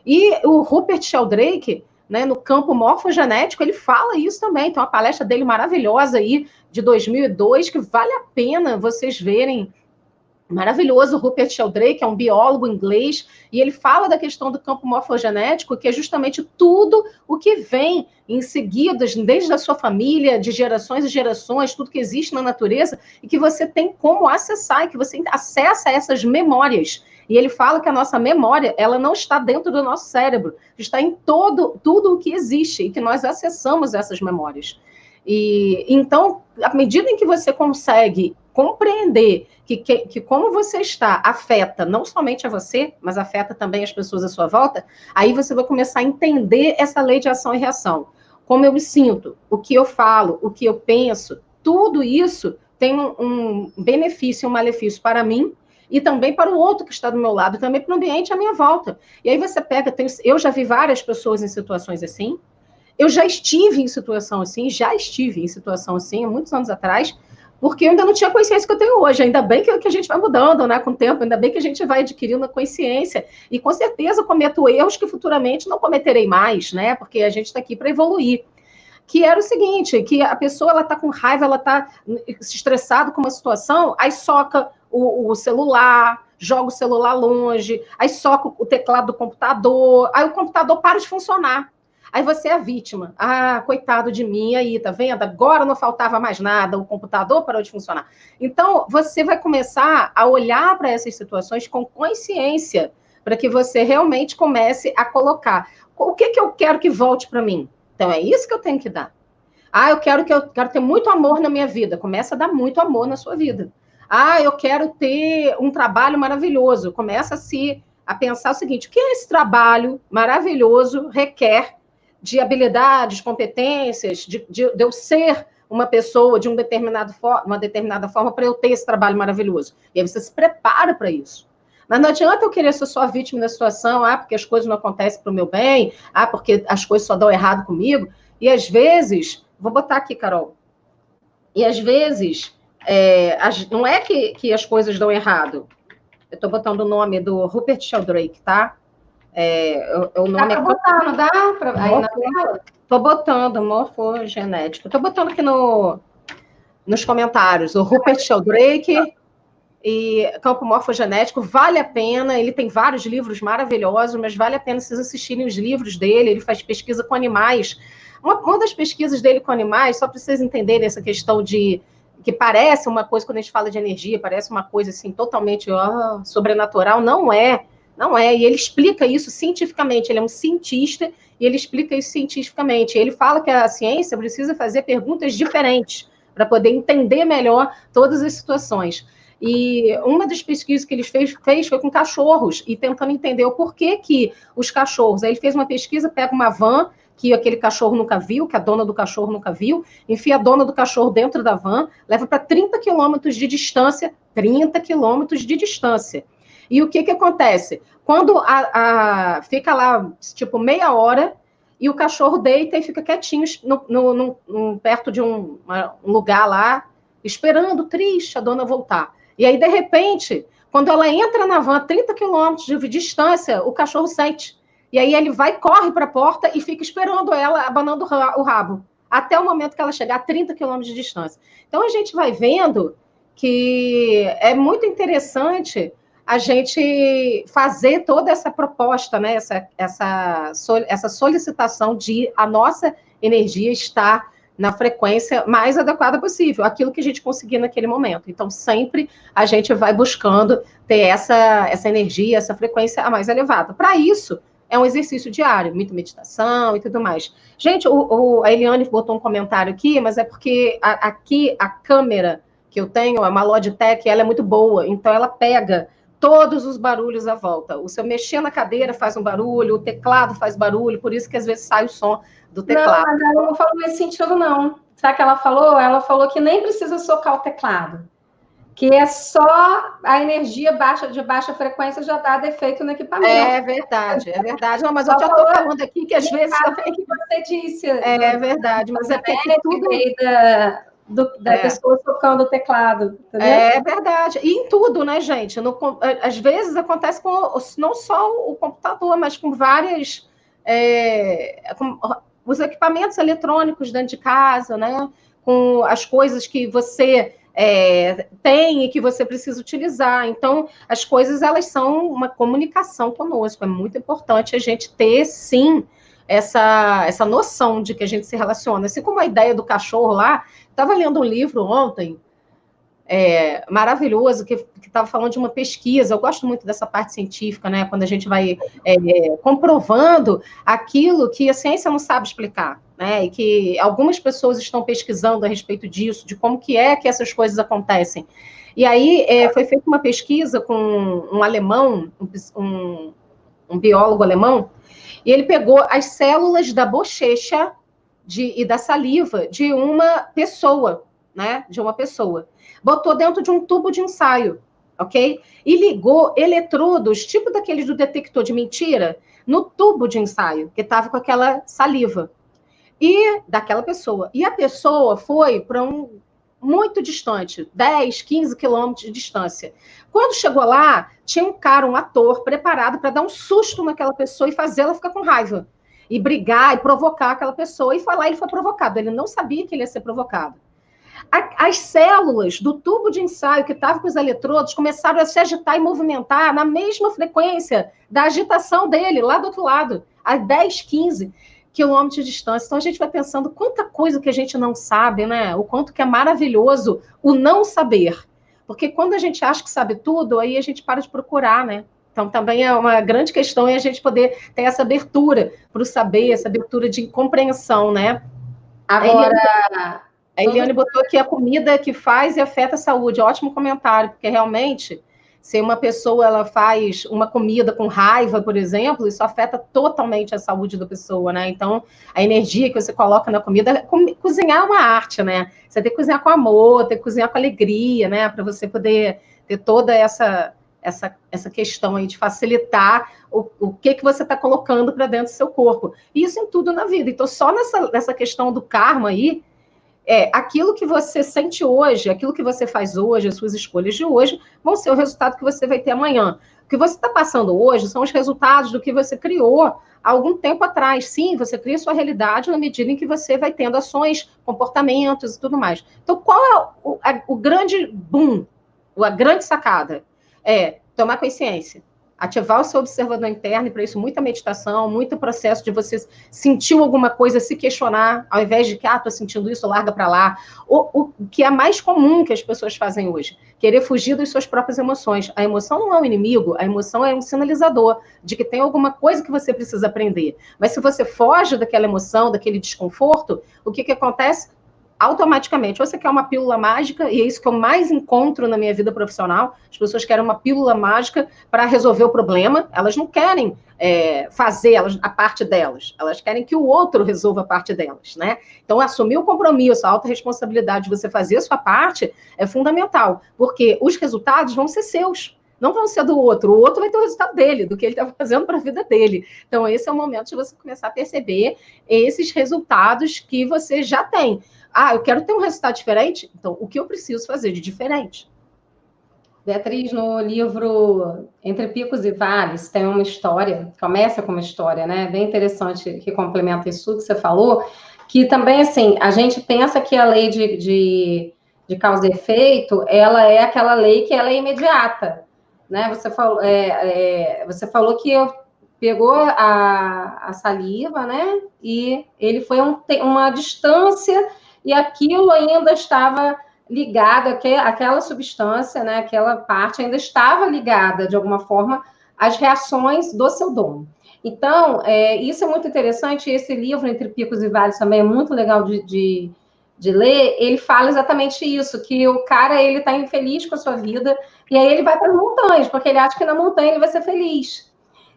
E o Rupert Sheldrake, né, no campo morfogenético, ele fala isso também. Tem uma palestra dele maravilhosa aí, de 2002, que vale a pena vocês verem. Maravilhoso, o Rupert Sheldrake, é um biólogo inglês, e ele fala da questão do campo morfogenético, que é justamente tudo o que vem em seguida, desde a sua família, de gerações e gerações, tudo que existe na natureza, e que você tem como acessar, e que você acessa essas memórias. E ele fala que a nossa memória, ela não está dentro do nosso cérebro, está em tudo o que existe, e que nós acessamos essas memórias. E então, à medida em que você consegue compreender que como você está afeta não somente a você, mas afeta também as pessoas à sua volta, aí você vai começar a entender essa lei de ação e reação. Como eu me sinto, o que eu falo, o que eu penso, tudo isso tem um benefício, um malefício para mim e também para o outro que está do meu lado, também para o ambiente à minha volta. E aí você pega, eu já vi várias pessoas em situações assim, eu já estive em situação assim, há muitos anos atrás, porque eu ainda não tinha consciência que eu tenho hoje. Ainda bem que a gente vai mudando, né, com o tempo, ainda bem que a gente vai adquirindo a consciência. E com certeza cometo erros que futuramente não cometerei mais, né, porque a gente está aqui para evoluir. Que era o seguinte, que a pessoa ela está com raiva, ela está estressada com uma situação, aí soca o celular, joga o celular longe, aí soca o teclado do computador, aí o computador para de funcionar. Aí você é a vítima. Ah, coitado de mim, aí, tá vendo? Agora não faltava mais nada, o computador parou de funcionar. Então, você vai começar a olhar para essas situações com consciência, para que você realmente comece a colocar. O que eu quero que volte para mim? Então, é isso que eu tenho que dar. Ah, eu quero ter muito amor na minha vida. Começa a dar muito amor na sua vida. Ah, eu quero ter um trabalho maravilhoso. Começa a pensar o seguinte, o que esse trabalho maravilhoso requer de habilidades, competências, de eu ser uma pessoa de uma determinada forma para eu ter esse trabalho maravilhoso. E aí você se prepara para isso. Mas não adianta eu querer ser só vítima da situação, porque as coisas não acontecem para o meu bem, porque as coisas só dão errado comigo. E às vezes, vou botar aqui, Carol, e às vezes, não é que as coisas dão errado. Eu estou botando o nome do Rupert Sheldrake, tá? O nome dá para botar, não dá? Aí na tela? Estou botando, morfogenético. Estou botando aqui nos comentários. O Rupert Sheldrake e campo morfogenético, vale a pena. Ele tem vários livros maravilhosos, mas vale a pena vocês assistirem os livros dele. Ele faz pesquisa com animais. Uma das pesquisas dele com animais, só para vocês entenderem essa questão de que parece uma coisa, quando a gente fala de energia, parece uma coisa assim totalmente sobrenatural, não é. Não é, e ele explica isso cientificamente, ele é um cientista e ele explica isso cientificamente. Ele fala que a ciência precisa fazer perguntas diferentes para poder entender melhor todas as situações. E uma das pesquisas que ele fez foi com cachorros, e tentando entender o porquê que os cachorros... Aí ele fez uma pesquisa, pega uma van que aquele cachorro nunca viu, que a dona do cachorro nunca viu, enfia a dona do cachorro dentro da van, leva para 30 quilômetros de distância, 30 quilômetros de distância. E o que acontece? Quando fica lá, tipo, meia hora, e o cachorro deita e fica quietinho perto de um lugar lá, esperando, triste, a dona voltar. E aí, de repente, quando ela entra na van a 30 quilômetros de distância, o cachorro sente. E aí ele corre para a porta e fica esperando ela, abanando o rabo, até o momento que ela chegar a 30 quilômetros de distância. Então, a gente vai vendo que é muito interessante a gente fazer toda essa proposta, né? essa solicitação de a nossa energia estar na frequência mais adequada possível, aquilo que a gente conseguir naquele momento. Então, sempre a gente vai buscando ter essa energia, essa frequência a mais elevada. Para isso, é um exercício diário, muita meditação e tudo mais. Gente, a Eliane botou um comentário aqui, mas é porque aqui a câmera que eu tenho, é uma Logitech, ela é muito boa, então ela pega todos os barulhos à volta. O seu mexer na cadeira faz um barulho, o teclado faz barulho, por isso que às vezes sai o som do teclado. Não, mas ela não falou nesse sentido, não. Sabe o que ela falou? Ela falou que nem precisa socar o teclado. Que é só a energia de baixa frequência já dá defeito no equipamento. É verdade, é verdade. Não, mas eu já estou falando aqui que às vezes... É que você disse. É verdade, mas é porque tudo... Da pessoa tocando o teclado, entendeu? É verdade. E em tudo, né, gente? Às vezes acontece com não só o computador, mas com várias... com os equipamentos eletrônicos dentro de casa, né? Com as coisas que você... tem e que você precisa utilizar. Então, as coisas, elas são uma comunicação conosco. É muito importante a gente ter, sim, essa noção de que a gente se relaciona. Assim como a ideia do cachorro lá, estava lendo um livro ontem, maravilhoso, que estava falando de uma pesquisa. Eu gosto muito dessa parte científica, né? Quando a gente vai comprovando aquilo que a ciência não sabe explicar, né? E que algumas pessoas estão pesquisando a respeito disso, de como que essas coisas acontecem. E aí foi feita uma pesquisa com um alemão, um biólogo alemão, e ele pegou as células da bochecha e da saliva de uma pessoa, né? De uma pessoa. Botou dentro de um tubo de ensaio, ok? E ligou eletrodos, tipo daqueles do detector de mentira, no tubo de ensaio, que estava com aquela saliva. E daquela pessoa. E a pessoa foi para muito distante, 10, 15 quilômetros de distância. Quando chegou lá, tinha um cara, um ator, preparado para dar um susto naquela pessoa e fazê-la ficar com raiva. E brigar, e provocar aquela pessoa. E foi lá, ele foi provocado. Ele não sabia que ele ia ser provocado. As células do tubo de ensaio que estava com os eletrodos começaram a se agitar e movimentar na mesma frequência da agitação dele, lá do outro lado, a 10, 15 quilômetros de distância. Então, a gente vai pensando quanta coisa que a gente não sabe, né? O quanto que é maravilhoso o não saber. Porque quando a gente acha que sabe tudo, aí a gente para de procurar, né? Então, também é uma grande questão a gente poder ter essa abertura para o saber, essa abertura de compreensão, né? Agora... A Eliane botou aqui a comida que faz e afeta a saúde. Ótimo comentário, porque realmente, se uma pessoa ela faz uma comida com raiva, por exemplo, isso afeta totalmente a saúde da pessoa, né? Então, a energia que você coloca na comida, cozinhar é uma arte, né? Você tem que cozinhar com amor, tem que cozinhar com alegria, né? Para você poder ter toda essa questão aí de facilitar o que você está colocando para dentro do seu corpo. E isso em tudo na vida. Então, só nessa questão do karma aí, aquilo que você sente hoje, aquilo que você faz hoje, as suas escolhas de hoje, vão ser o resultado que você vai ter amanhã. O que você está passando hoje são os resultados do que você criou há algum tempo atrás. Sim, você cria sua realidade na medida em que você vai tendo ações, comportamentos e tudo mais. Então, qual é o grande boom, a grande sacada? Tomar consciência. Ativar o seu observador interno, e para isso muita meditação, muito processo de você sentir alguma coisa, se questionar, ao invés de que, tô sentindo isso, larga para lá. O que é mais comum que as pessoas fazem hoje, querer fugir das suas próprias emoções. A emoção não é um inimigo, a emoção é um sinalizador de que tem alguma coisa que você precisa aprender. Mas se você foge daquela emoção, daquele desconforto, o que acontece? Automaticamente, você quer uma pílula mágica, e é isso que eu mais encontro na minha vida profissional, as pessoas querem uma pílula mágica para resolver o problema, elas não querem fazer a parte delas, elas querem que o outro resolva a parte delas, né? Então, assumir o compromisso, a autorresponsabilidade de você fazer a sua parte é fundamental, porque os resultados vão ser seus, não vão ser do outro. O outro vai ter o resultado dele, do que ele está fazendo para a vida dele. Então, esse é o momento de você começar a perceber esses resultados que você já tem. Eu quero ter um resultado diferente? Então, o que eu preciso fazer de diferente? Beatriz, no livro Entre Picos e Vales, tem uma história, começa com uma história, né, bem interessante, que complementa isso que você falou, que também, assim, a gente pensa que a lei de causa e efeito, ela é aquela lei que ela é imediata, né, você falou que pegou a saliva, né, e ele foi uma distância, e aquilo ainda estava ligado, aquela substância, né, aquela parte ainda estava ligada, de alguma forma, às reações do seu dono. Então, isso é muito interessante. Esse livro, Entre Picos e Vales, também é muito legal de ler. Ele fala exatamente isso, que o cara, ele está infeliz com a sua vida, e aí ele vai para as montanhas, porque ele acha que na montanha ele vai ser feliz.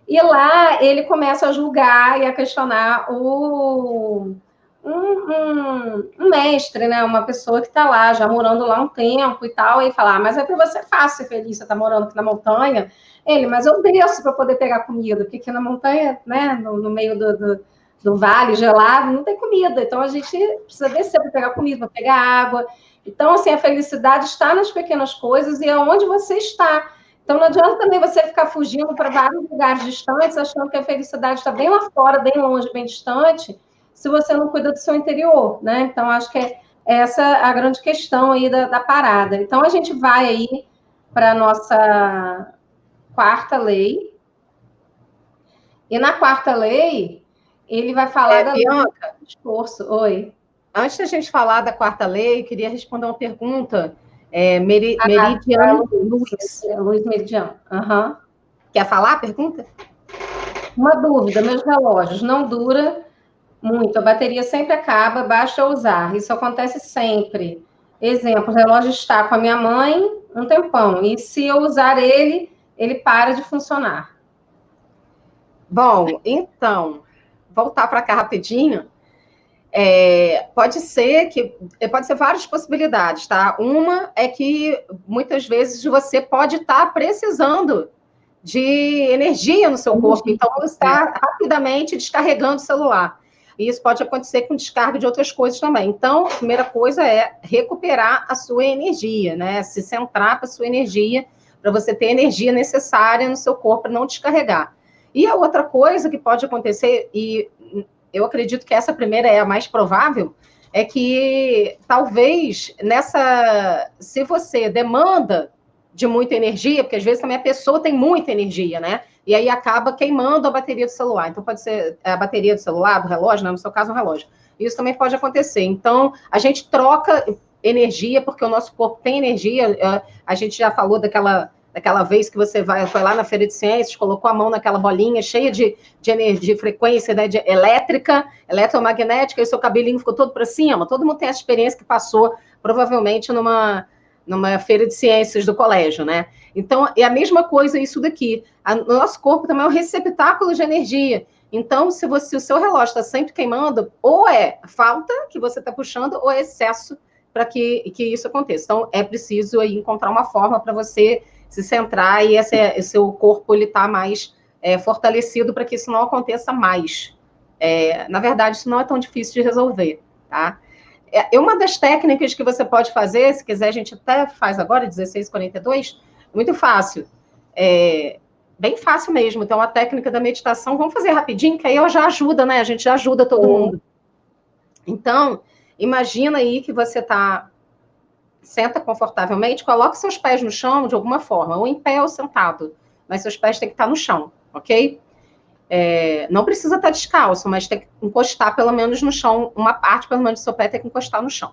E lá ele começa a julgar e a questionar um mestre, né? Uma pessoa que está lá, já morando lá um tempo e tal, e fala, mas é para você fácil ser feliz, você está morando aqui na montanha. Ele, mas eu desço para poder pegar comida, porque aqui na montanha, né, no meio do vale gelado, não tem comida, então a gente precisa descer para pegar comida, para pegar água. Então, assim, a felicidade está nas pequenas coisas e é onde você está. Então, não adianta também você ficar fugindo para vários lugares distantes, achando que a felicidade está bem lá fora, bem longe, bem distante, se você não cuida do seu interior, né? Então, acho que é essa a grande questão aí da parada. Então, a gente vai aí para a nossa quarta lei. E na quarta lei, ele vai falar da Bianca, do esforço. Oi. Antes da gente falar da quarta lei, eu queria responder uma pergunta. Meridiano Luiz. Luiz Meridiano. Uhum. Quer falar a pergunta? Uma dúvida, meus relógios não dura muito, a bateria sempre acaba, basta usar. Isso acontece sempre. Exemplo, o relógio está com a minha mãe um tempão, e se eu usar ele, ele para de funcionar. Bom, então, voltar para cá rapidinho. Pode ser várias possibilidades, tá? Uma é que muitas vezes você pode estar precisando de energia no seu corpo, então você está rapidamente descarregando o celular. E isso pode acontecer com descarga de outras coisas também. Então, a primeira coisa é recuperar a sua energia, né? Se centrar para a sua energia, para você ter a energia necessária no seu corpo para não descarregar. E a outra coisa que pode acontecer, e eu acredito que essa primeira é a mais provável, é que talvez se você demanda de muita energia, porque às vezes também a pessoa tem muita energia, né? E aí acaba queimando a bateria do celular. Então pode ser a bateria do celular, do relógio, né? No seu caso, um relógio. Isso também pode acontecer. Então a gente troca energia, porque o nosso corpo tem energia. A gente já falou daquela vez que você foi lá na feira de ciências, colocou a mão naquela bolinha cheia de energia, de frequência, né, elétrica, eletromagnética, e seu cabelinho ficou todo para cima. Todo mundo tem essa experiência que passou, provavelmente, numa feira de ciências do colégio, né? Então, é a mesma coisa isso daqui. O nosso corpo também é um receptáculo de energia. Então, se o seu relógio está sempre queimando, ou é falta que você está puxando, ou é excesso para que isso aconteça. Então, é preciso aí encontrar uma forma para você se centrar e seu corpo está mais fortalecido para que isso não aconteça mais. Na verdade, isso não é tão difícil de resolver, tá? Uma das técnicas que você pode fazer, se quiser, a gente até faz agora, 16h42, muito fácil. Bem fácil mesmo. Tem uma técnica da meditação, vamos fazer rapidinho, que aí já ajuda, né? A gente já ajuda todo mundo. Então, imagina aí que você senta confortavelmente, coloque seus pés no chão de alguma forma, ou em pé ou sentado, mas seus pés têm que estar no chão, ok? Não precisa estar descalço, mas tem que encostar pelo menos no chão, uma parte pelo menos do seu pé tem que encostar no chão.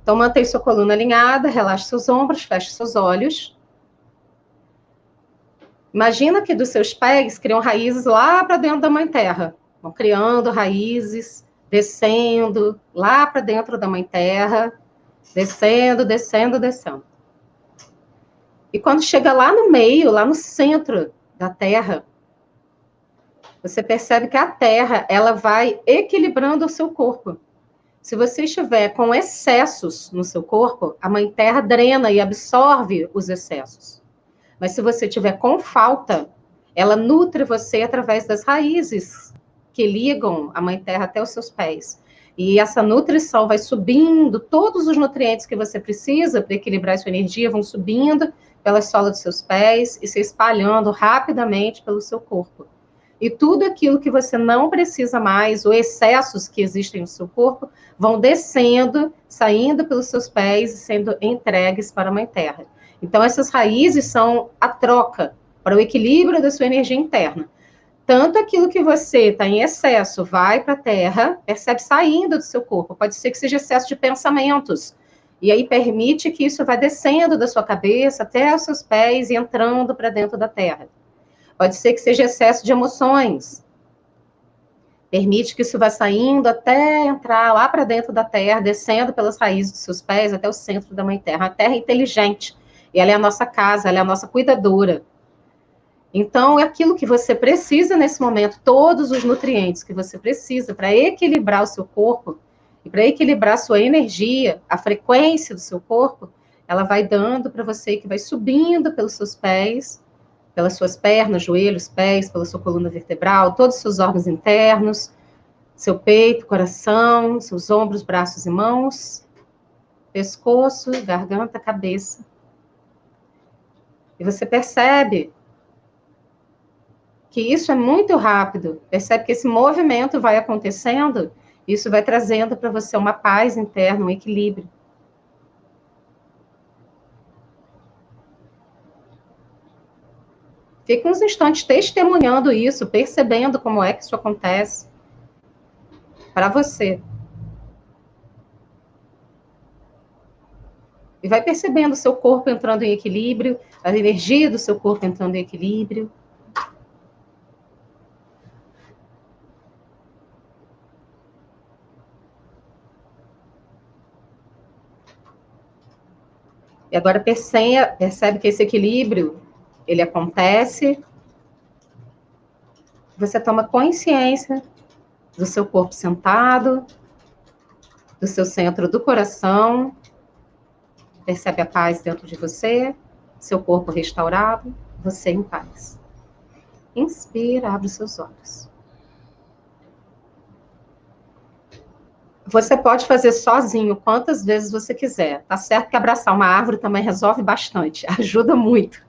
Então, mantenha sua coluna alinhada, relaxe seus ombros, feche seus olhos. Imagina que dos seus pés criam raízes lá para dentro da Mãe Terra. Vão criando raízes, descendo lá para dentro da Mãe Terra, descendo, descendo, descendo. E quando chega lá no meio, lá no centro da Terra, você percebe que a Terra, ela vai equilibrando o seu corpo. Se você estiver com excessos no seu corpo, a Mãe Terra drena e absorve os excessos. Mas se você estiver com falta, ela nutre você através das raízes que ligam a Mãe Terra até os seus pés. E essa nutrição vai subindo, todos os nutrientes que você precisa para equilibrar a sua energia vão subindo pela sola dos seus pés e se espalhando rapidamente pelo seu corpo. E tudo aquilo que você não precisa mais, ou excessos que existem no seu corpo, vão descendo, saindo pelos seus pés e sendo entregues para a Mãe Terra. Então, essas raízes são a troca para o equilíbrio da sua energia interna. Tanto aquilo que você está em excesso vai para a Terra, percebe saindo do seu corpo. Pode ser que seja excesso de pensamentos. E aí permite que isso vá descendo da sua cabeça até os seus pés e entrando para dentro da Terra. Pode ser que seja excesso de emoções. Permite que isso vá saindo até entrar lá para dentro da terra, descendo pelas raízes dos seus pés até o centro da Mãe Terra. A terra é inteligente, e ela é a nossa casa, ela é a nossa cuidadora. Então, é aquilo que você precisa nesse momento, todos os nutrientes que você precisa para equilibrar o seu corpo, e para equilibrar a sua energia, a frequência do seu corpo, ela vai dando para você, que vai subindo pelos seus pés, pelas suas pernas, joelhos, pés, pela sua coluna vertebral, todos os seus órgãos internos, seu peito, coração, seus ombros, braços e mãos, pescoço, garganta, cabeça. E você percebe que isso é muito rápido, percebe que esse movimento vai acontecendo, isso vai trazendo para você uma paz interna, um equilíbrio. Fica uns instantes testemunhando isso, percebendo como é que isso acontece para você. E vai percebendo o seu corpo entrando em equilíbrio, a energia do seu corpo entrando em equilíbrio. E agora percebe que esse equilíbrio, ele acontece. Você toma consciência do seu corpo sentado, do seu centro do coração. Percebe a paz dentro de você, seu corpo restaurado, você em paz. Inspira, abre os seus olhos. Você pode fazer sozinho quantas vezes você quiser. Tá certo que abraçar uma árvore também resolve bastante, ajuda muito.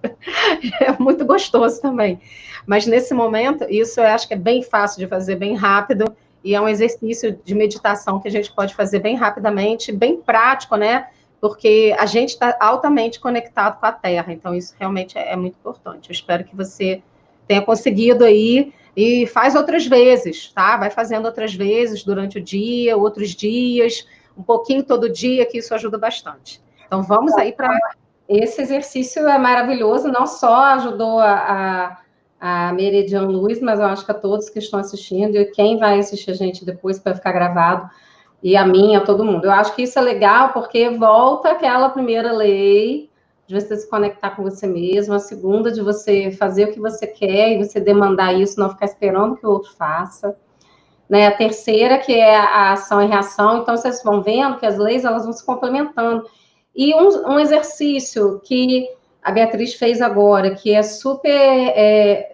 É muito gostoso também. Mas nesse momento, isso eu acho que é bem fácil de fazer, bem rápido, e é um exercício de meditação que a gente pode fazer bem rapidamente, bem prático, né? Porque a gente está altamente conectado com a Terra, então isso realmente é muito importante. Eu espero que você tenha conseguido aí, e faz outras vezes, tá? Vai fazendo outras vezes durante o dia, outros dias, um pouquinho todo dia, que isso ajuda bastante. Então, vamos aí para... Esse exercício é maravilhoso, não só ajudou a Meridian Luz, mas eu acho que a todos que estão assistindo, e quem vai assistir a gente depois para ficar gravado, e a mim, a todo mundo. Eu acho que isso é legal, porque volta aquela primeira lei de você se conectar com você mesmo, a segunda de você fazer o que você quer, e você demandar isso, não ficar esperando que o outro faça. Né? A terceira, que é a ação e reação. Então, vocês vão vendo que as leis, elas vão se complementando. E um exercício que a Beatriz fez agora, que é super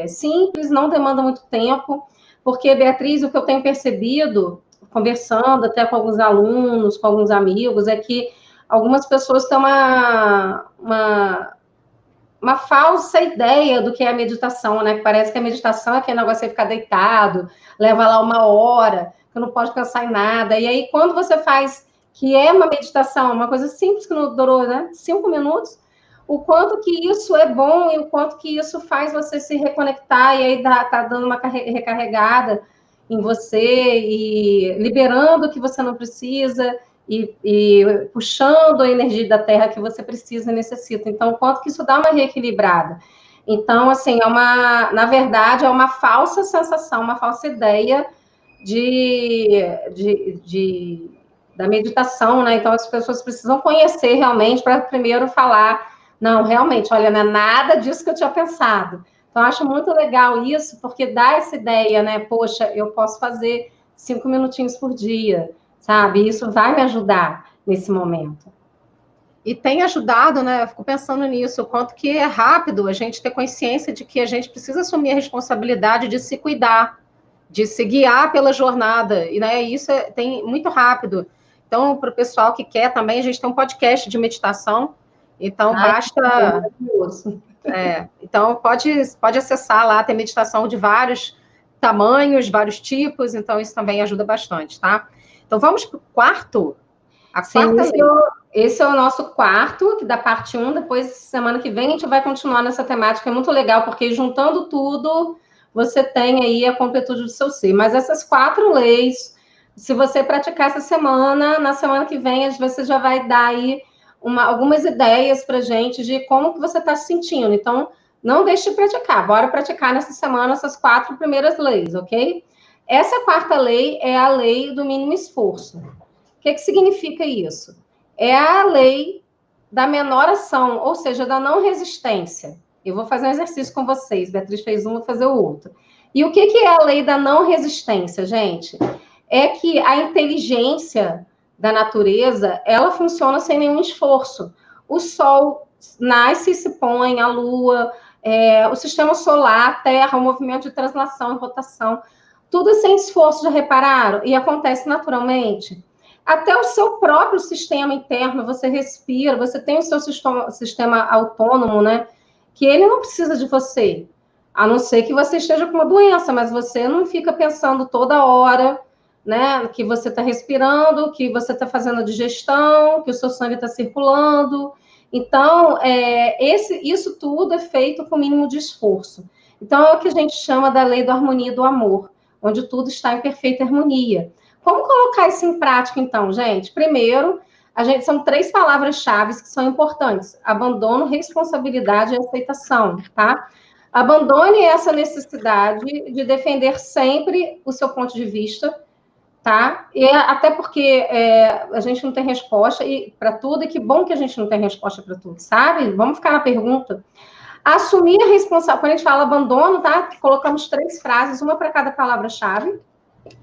simples, não demanda muito tempo, porque, Beatriz, o que eu tenho percebido, conversando até com alguns alunos, com alguns amigos, é que algumas pessoas têm uma falsa ideia do que é a meditação, né? Que parece que a meditação é aquele negócio de ficar deitado, leva lá 1 hora, que não pode pensar em nada. E aí, quando você faz, que é uma meditação, uma coisa simples que não durou, né? 5 minutos, o quanto que isso é bom e o quanto que isso faz você se reconectar, e aí tá dando uma recarregada em você e liberando o que você não precisa e puxando a energia da terra que você precisa e necessita. Então, o quanto que isso dá uma reequilibrada. Então, assim, na verdade, é uma falsa sensação, uma falsa ideia da meditação, né? Então, as pessoas precisam conhecer realmente para primeiro falar, não, realmente, olha, não é nada disso que eu tinha pensado. Então, eu acho muito legal isso, porque dá essa ideia, né? Poxa, eu posso fazer 5 minutinhos por dia, sabe? Isso vai me ajudar nesse momento. E tem ajudado, né? Eu fico pensando nisso, o quanto que é rápido a gente ter consciência de que a gente precisa assumir a responsabilidade de se cuidar, de se guiar pela jornada, e né, isso tem muito rápido. Então, para o pessoal que quer também, a gente tem um podcast de meditação, então basta... então, pode acessar lá, tem meditação de vários tamanhos, vários tipos, então isso também ajuda bastante, tá? Então, vamos para o quarto? Esse é o nosso quarto, que da parte 1, depois, semana que vem, a gente vai continuar nessa temática, é muito legal, porque juntando tudo, você tem aí a completude do seu ser. Mas essas 4 leis, se você praticar essa semana, na semana que vem, você já vai dar aí algumas ideias para gente de como que você está se sentindo. Então, não deixe de praticar, bora praticar nessa semana essas 4 primeiras leis, ok? Essa quarta lei é a lei do mínimo esforço. O que significa isso? É a lei da menor ação, ou seja, da não resistência. Eu vou fazer um exercício com vocês. Beatriz fez um, vou fazer o outro. E o que é a lei da não resistência, gente? É que a inteligência da natureza, ela funciona sem nenhum esforço. O Sol nasce e se põe, a Lua, o sistema solar, a Terra, o movimento de translação e rotação, tudo sem esforço, já repararam? E acontece naturalmente. Até o seu próprio sistema interno, você respira, você tem o seu sistema autônomo, né? Que ele não precisa de você, a não ser que você esteja com uma doença, mas você não fica pensando toda hora, né? Que você está respirando, que você está fazendo a digestão, que o seu sangue está circulando. Então, isso tudo é feito com o mínimo de esforço. Então, é o que a gente chama da lei da harmonia e do amor, onde tudo está em perfeita harmonia. Como colocar isso em prática, então, gente? Primeiro, são 3 palavras-chave que são importantes: abandono, responsabilidade e aceitação, tá? Abandone essa necessidade de defender sempre o seu ponto de vista, tá? E até porque a gente não tem resposta para tudo, e que bom que a gente não tem resposta para tudo, sabe? Vamos ficar na pergunta. Assumir a responsabilidade. Quando a gente fala abandono, tá? Colocamos 3 frases, uma para cada palavra-chave.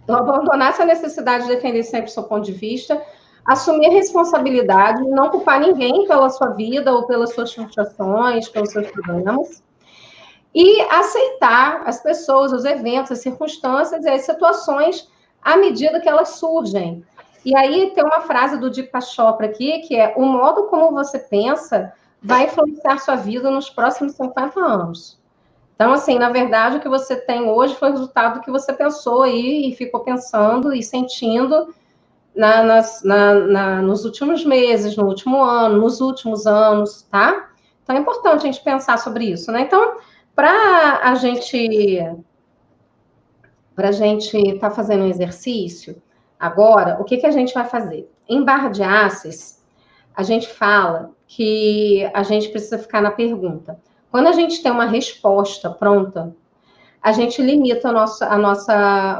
Então, abandonar essa necessidade de defender sempre o seu ponto de vista, assumir a responsabilidade, não culpar ninguém pela sua vida ou pelas suas frustrações, pelos seus problemas, e aceitar as pessoas, os eventos, as circunstâncias e as situações à medida que elas surgem. E aí tem uma frase do Deepak Chopra aqui, que é: o modo como você pensa vai influenciar sua vida nos próximos 50 anos. Então, assim, na verdade, o que você tem hoje foi o resultado do que você pensou aí e ficou pensando e sentindo nos últimos meses, no último ano, nos últimos anos, tá? Então, é importante a gente pensar sobre isso, né? Então, para a gente estar fazendo um exercício, agora, o que a gente vai fazer? Em Barra de Access, a gente fala que a gente precisa ficar na pergunta. Quando a gente tem uma resposta pronta, a gente limita o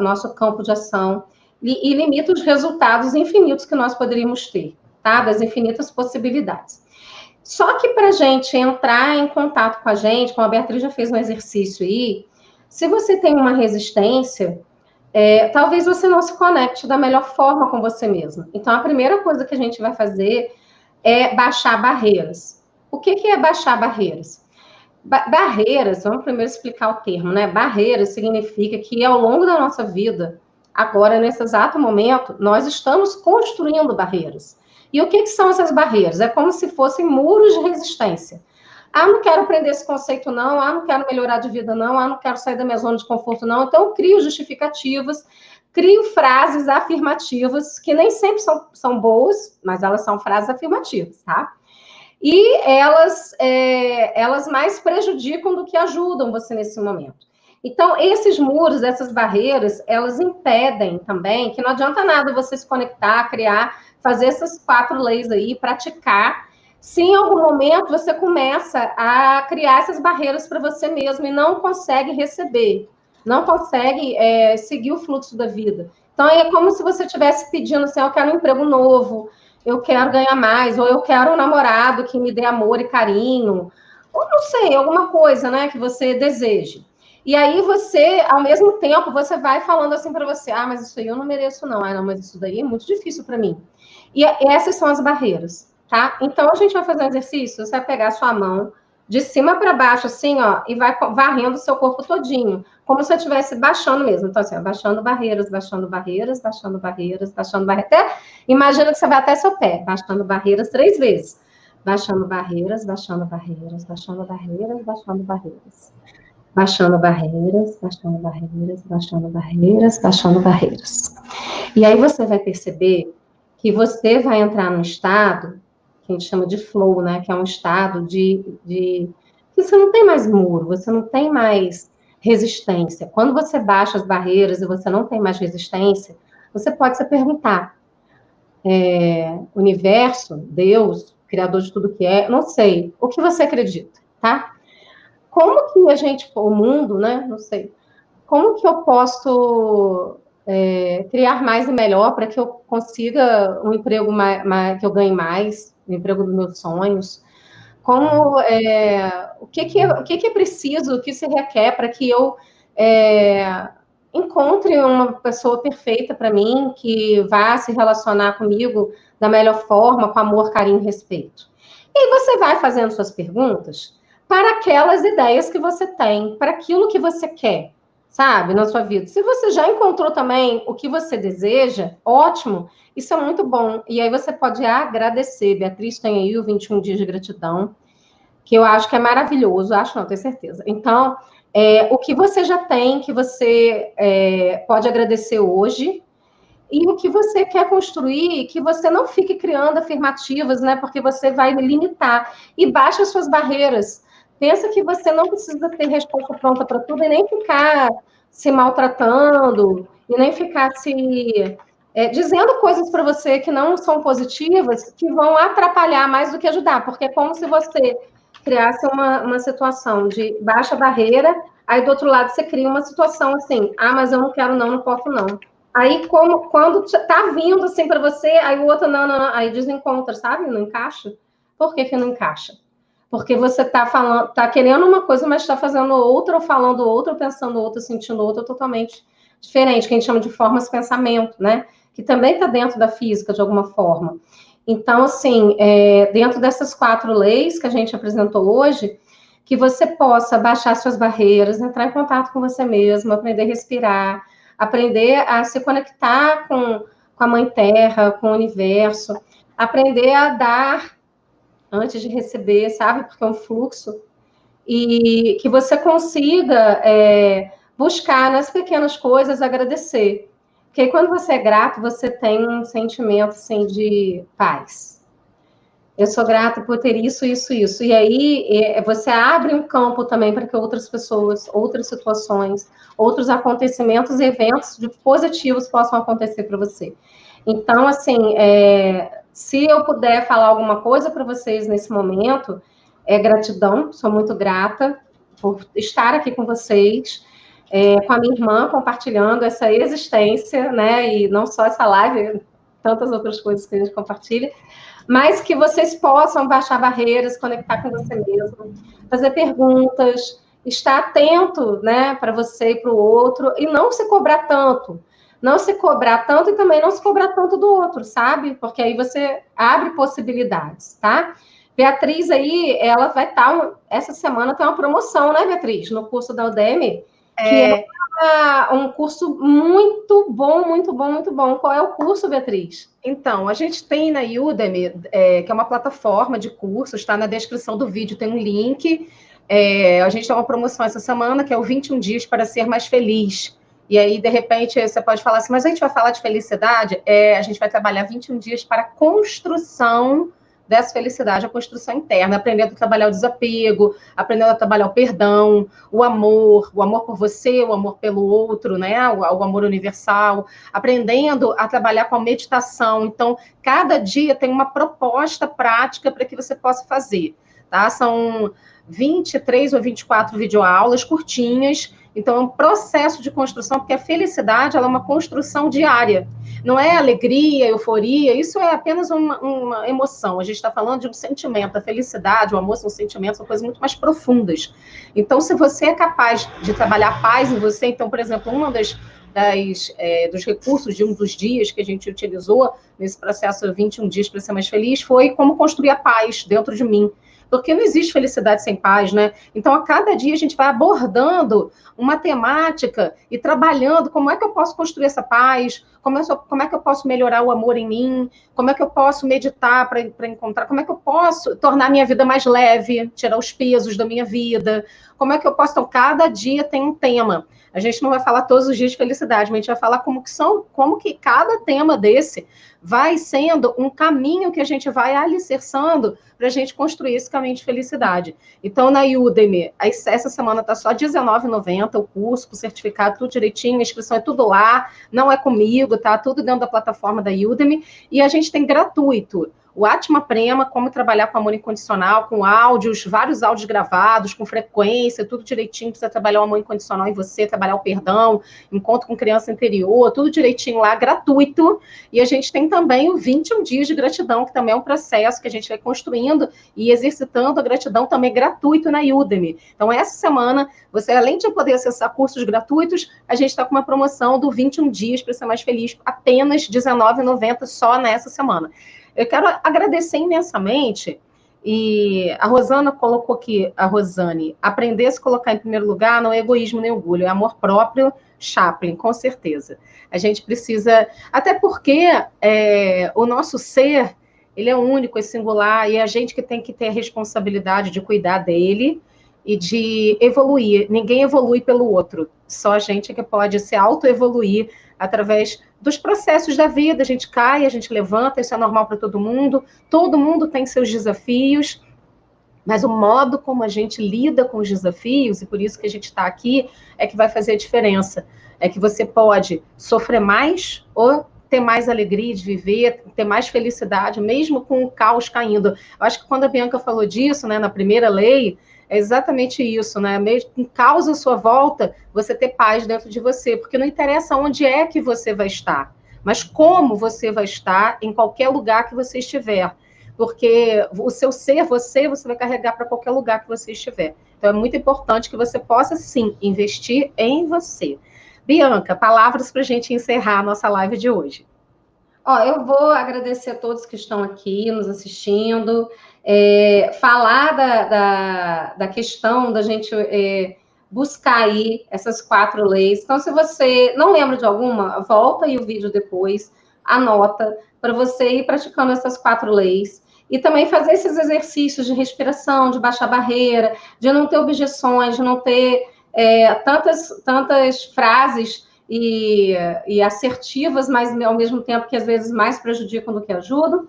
nosso campo de ação e limita os resultados infinitos que nós poderíamos ter, tá? Das infinitas possibilidades. Só que para a gente entrar em contato com a gente, como a Beatriz já fez um exercício aí, se você tem uma resistência, talvez você não se conecte da melhor forma com você mesmo. Então, a primeira coisa que a gente vai fazer é baixar barreiras. O que é baixar barreiras? Barreiras, vamos primeiro explicar o termo, né? Barreiras significa que ao longo da nossa vida, agora, nesse exato momento, nós estamos construindo barreiras. E o que são essas barreiras? É como se fossem muros de resistência. Ah, não quero aprender esse conceito, não. Ah, não quero melhorar de vida, não. Ah, não quero sair da minha zona de conforto, não. Então, eu crio justificativas, crio frases afirmativas, que nem sempre são boas, mas elas são frases afirmativas, tá? E elas mais prejudicam do que ajudam você nesse momento. Então, esses muros, essas barreiras, elas impedem também, que não adianta nada você se conectar, criar, fazer essas 4 leis aí, praticar, se em algum momento você começa a criar essas barreiras para você mesmo e não consegue receber, não consegue seguir o fluxo da vida. Então, é como se você estivesse pedindo assim: eu quero um emprego novo, eu quero ganhar mais, ou eu quero um namorado que me dê amor e carinho, ou não sei, alguma coisa, né, que você deseje. E aí você, ao mesmo tempo, você vai falando assim para você: ah, mas isso aí eu não mereço não, ah, não, mas isso daí é muito difícil para mim. E essas são as barreiras, tá? Então, a gente vai fazer um exercício, você vai pegar a sua mão de cima para baixo, assim, ó, e vai varrendo o seu corpo todinho, como se você estivesse baixando mesmo. Então, assim, ó, baixando barreiras, baixando barreiras, baixando barreiras, baixando barreiras. Até, imagina que você vai até seu pé, baixando barreiras 3 vezes. Baixando barreiras, baixando barreiras, baixando barreiras, baixando barreiras. Baixando barreiras, baixando barreiras, baixando barreiras, baixando barreiras. E aí você vai perceber que você vai entrar num estado que a gente chama de flow, né? Que é um estado que você não tem mais muro, você não tem mais resistência. Quando você baixa as barreiras e você não tem mais resistência, você pode se perguntar: universo, Deus, criador de tudo que é, não sei, o que você acredita, tá? Como que o mundo, né? Não sei. como que eu posso criar mais e melhor para que eu consiga um emprego que eu ganhe mais, o emprego dos meus sonhos. Como, o que é preciso, o que se requer para que eu encontre uma pessoa perfeita para mim, que vá se relacionar comigo da melhor forma, com amor, carinho e respeito. E você vai fazendo suas perguntas para aquelas ideias que você tem, para aquilo que você quer, sabe, na sua vida. Se você já encontrou também o que você deseja, ótimo, isso é muito bom. E aí você pode agradecer. Beatriz tem aí o 21 dias de gratidão, que eu acho que é maravilhoso, acho não, tenho certeza. Então, o que você já tem, que você pode agradecer hoje, e o que você quer construir, que você não fique criando afirmativas, né? Porque você vai limitar. E baixa as suas barreiras. Pensa que você não precisa ter resposta pronta para tudo e nem ficar se maltratando, e nem ficar se dizendo coisas para você que não são positivas, que vão atrapalhar mais do que ajudar. Porque é como se você criasse uma situação de baixa barreira, aí do outro lado você cria uma situação assim, mas eu não quero não posso não. Aí, quando tá vindo assim para você, aí o outro não, aí desencontra, sabe? Não encaixa. Por que não encaixa? Porque você tá falando, tá querendo uma coisa, mas está fazendo outra, ou falando outra, ou pensando outra, sentindo outra, totalmente diferente, que a gente chama de formas de pensamento, né? Que também está dentro da física, de alguma forma. Então, assim, dentro dessas 4 leis que a gente apresentou hoje, que você possa baixar suas barreiras, entrar em contato com você mesmo, aprender a respirar, aprender a se conectar com a Mãe Terra, com o universo, aprender a dar antes de receber, sabe? Porque é um fluxo. E que você consiga buscar nas pequenas coisas agradecer. Porque quando você é grato, você tem um sentimento assim, de paz. Eu sou grata por ter isso, isso, isso. E aí você abre um campo também para que outras pessoas, outras situações, outros acontecimentos e eventos positivos possam acontecer para você. Então, assim, se eu puder falar alguma coisa para vocês nesse momento, gratidão, sou muito grata por estar aqui com vocês, com a minha irmã, compartilhando essa existência, né? E não só essa live, tantas outras coisas que a gente compartilha, mas que vocês possam baixar barreiras, conectar com você mesmo, fazer perguntas, estar atento, né, para você e para o outro, e não se cobrar tanto. Não se cobrar tanto e também não se cobrar tanto do outro, sabe? Porque aí você abre possibilidades, tá? Beatriz aí, ela vai estar, essa semana tem uma promoção, né, Beatriz? No curso da Udemy, que é um curso muito bom, muito bom, muito bom. Qual é o curso, Beatriz? Então, a gente tem na Udemy, que é uma plataforma de cursos, está na descrição do vídeo, tem um link. A gente tem uma promoção essa semana, que é o 21 dias para ser mais feliz. E aí, de repente, você pode falar assim, mas a gente vai falar de felicidade? A gente vai trabalhar 21 dias para a construção dessa felicidade, a construção interna, aprendendo a trabalhar o desapego, aprendendo a trabalhar o perdão, o amor por você, o amor pelo outro, né? O amor universal, aprendendo a trabalhar com a meditação. Então, cada dia tem uma proposta prática para que você possa fazer, tá? São 23 ou 24 videoaulas curtinhas. Então, é um processo de construção, porque a felicidade ela é uma construção diária. Não é alegria, euforia, isso é apenas uma emoção. A gente está falando de um sentimento. A felicidade, o amor são sentimentos, são coisas muito mais profundas. Então, se você é capaz de trabalhar a paz em você, então, por exemplo, uma dos recursos de um dos dias que a gente utilizou nesse processo 21 dias para ser mais feliz foi como construir a paz dentro de mim. Porque não existe felicidade sem paz, né? Então, a cada dia a gente vai abordando uma temática e trabalhando como é que eu posso construir essa paz, como é que eu posso melhorar o amor em mim, como é que eu posso meditar para encontrar, como é que eu posso tornar a minha vida mais leve, tirar os pesos da minha vida, como é que eu posso... Então, cada dia tem um tema. A gente não vai falar todos os dias de felicidade, mas a gente vai falar como que cada tema desse vai sendo um caminho que a gente vai alicerçando para a gente construir esse caminho de felicidade. Então, na Udemy, essa semana está só R$19,90 o curso, com certificado, tudo direitinho, a inscrição é tudo lá, não é comigo, tá? Tudo dentro da plataforma da Udemy. E a gente tem gratuito o Atma Prema, como trabalhar com amor incondicional, com áudios, vários áudios gravados, com frequência, tudo direitinho, precisa trabalhar o amor incondicional em você, trabalhar o perdão, encontro com criança interior, tudo direitinho lá, gratuito. E a gente tem também o 21 dias de gratidão, que também é um processo que a gente vai construindo e exercitando a gratidão também gratuito na Udemy. Então, essa semana, você, além de poder acessar cursos gratuitos, a gente está com uma promoção do 21 dias para ser mais feliz, apenas R$19,90 só nessa semana. Eu quero agradecer imensamente, e a Rosana colocou aqui, a Rosane, aprender a se colocar em primeiro lugar não é egoísmo nem orgulho, é amor próprio, Chaplin, com certeza. A gente precisa, até porque o nosso ser, ele é único, é singular, e é a gente que tem que ter a responsabilidade de cuidar dele e de evoluir. Ninguém evolui pelo outro, só a gente que pode se auto-evoluir através dos processos da vida. A gente cai, a gente levanta, isso é normal para todo mundo tem seus desafios, mas o modo como a gente lida com os desafios, e por isso que a gente está aqui, é que vai fazer a diferença. É que você pode sofrer mais ou ter mais alegria de viver, ter mais felicidade, mesmo com o caos caindo. Eu acho que quando a Bianca falou disso, né, na primeira lei, é exatamente isso, né? Mesmo com caos à sua volta, você ter paz dentro de você, porque não interessa onde é que você vai estar, mas como você vai estar em qualquer lugar que você estiver, porque o seu ser, você vai carregar para qualquer lugar que você estiver. Então é muito importante que você possa, sim, investir em você. Bianca, palavras para a gente encerrar a nossa live de hoje. Eu vou agradecer a todos que estão aqui nos assistindo, falar da questão da gente buscar aí essas 4 leis. Então, se você não lembra de alguma, volta aí o vídeo depois, anota, para você ir praticando essas 4 leis. E também fazer esses exercícios de respiração, de baixar barreira, de não ter objeções, de não ter tantas frases e assertivas, mas ao mesmo tempo que às vezes mais prejudicam do que ajudam,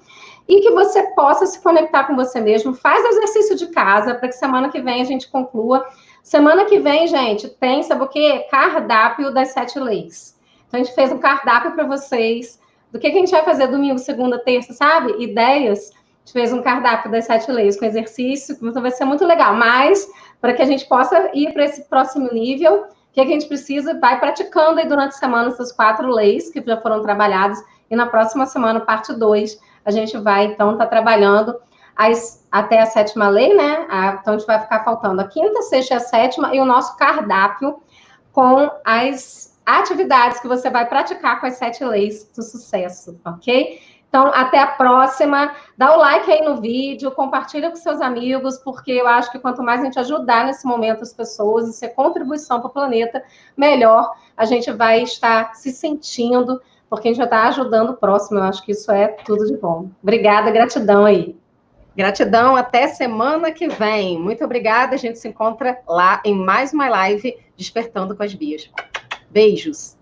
e que você possa se conectar com você mesmo. Faz exercício de casa para que semana que vem a gente conclua. Semana que vem, gente, tem, sabe o quê? Cardápio das 7 leis. Então, a gente fez um cardápio para vocês do que a gente vai fazer domingo, segunda, terça, sabe? Ideias. A gente fez um cardápio das 7 leis com exercício, então vai ser muito legal. Mas, para que a gente possa ir para esse próximo nível, o que a gente precisa? Vai praticando aí durante a semana essas 4 leis que já foram trabalhadas, e na próxima semana, parte 2, a gente vai, então, estar trabalhando até a 7ª lei, né? Então, a gente vai ficar faltando a 5ª, 6ª e a 7ª, e o nosso cardápio com as atividades que você vai praticar com as 7 leis do sucesso, ok? Então, até a próxima. Dá o like aí no vídeo, compartilha com seus amigos, porque eu acho que quanto mais a gente ajudar nesse momento as pessoas e ser contribuição para o planeta, melhor a gente vai estar se sentindo, porque a gente vai estar ajudando o próximo. Eu acho que isso é tudo de bom. Obrigada, gratidão aí. Gratidão, até semana que vem. Muito obrigada, a gente se encontra lá em mais uma live Despertando com as Bias. Beijos!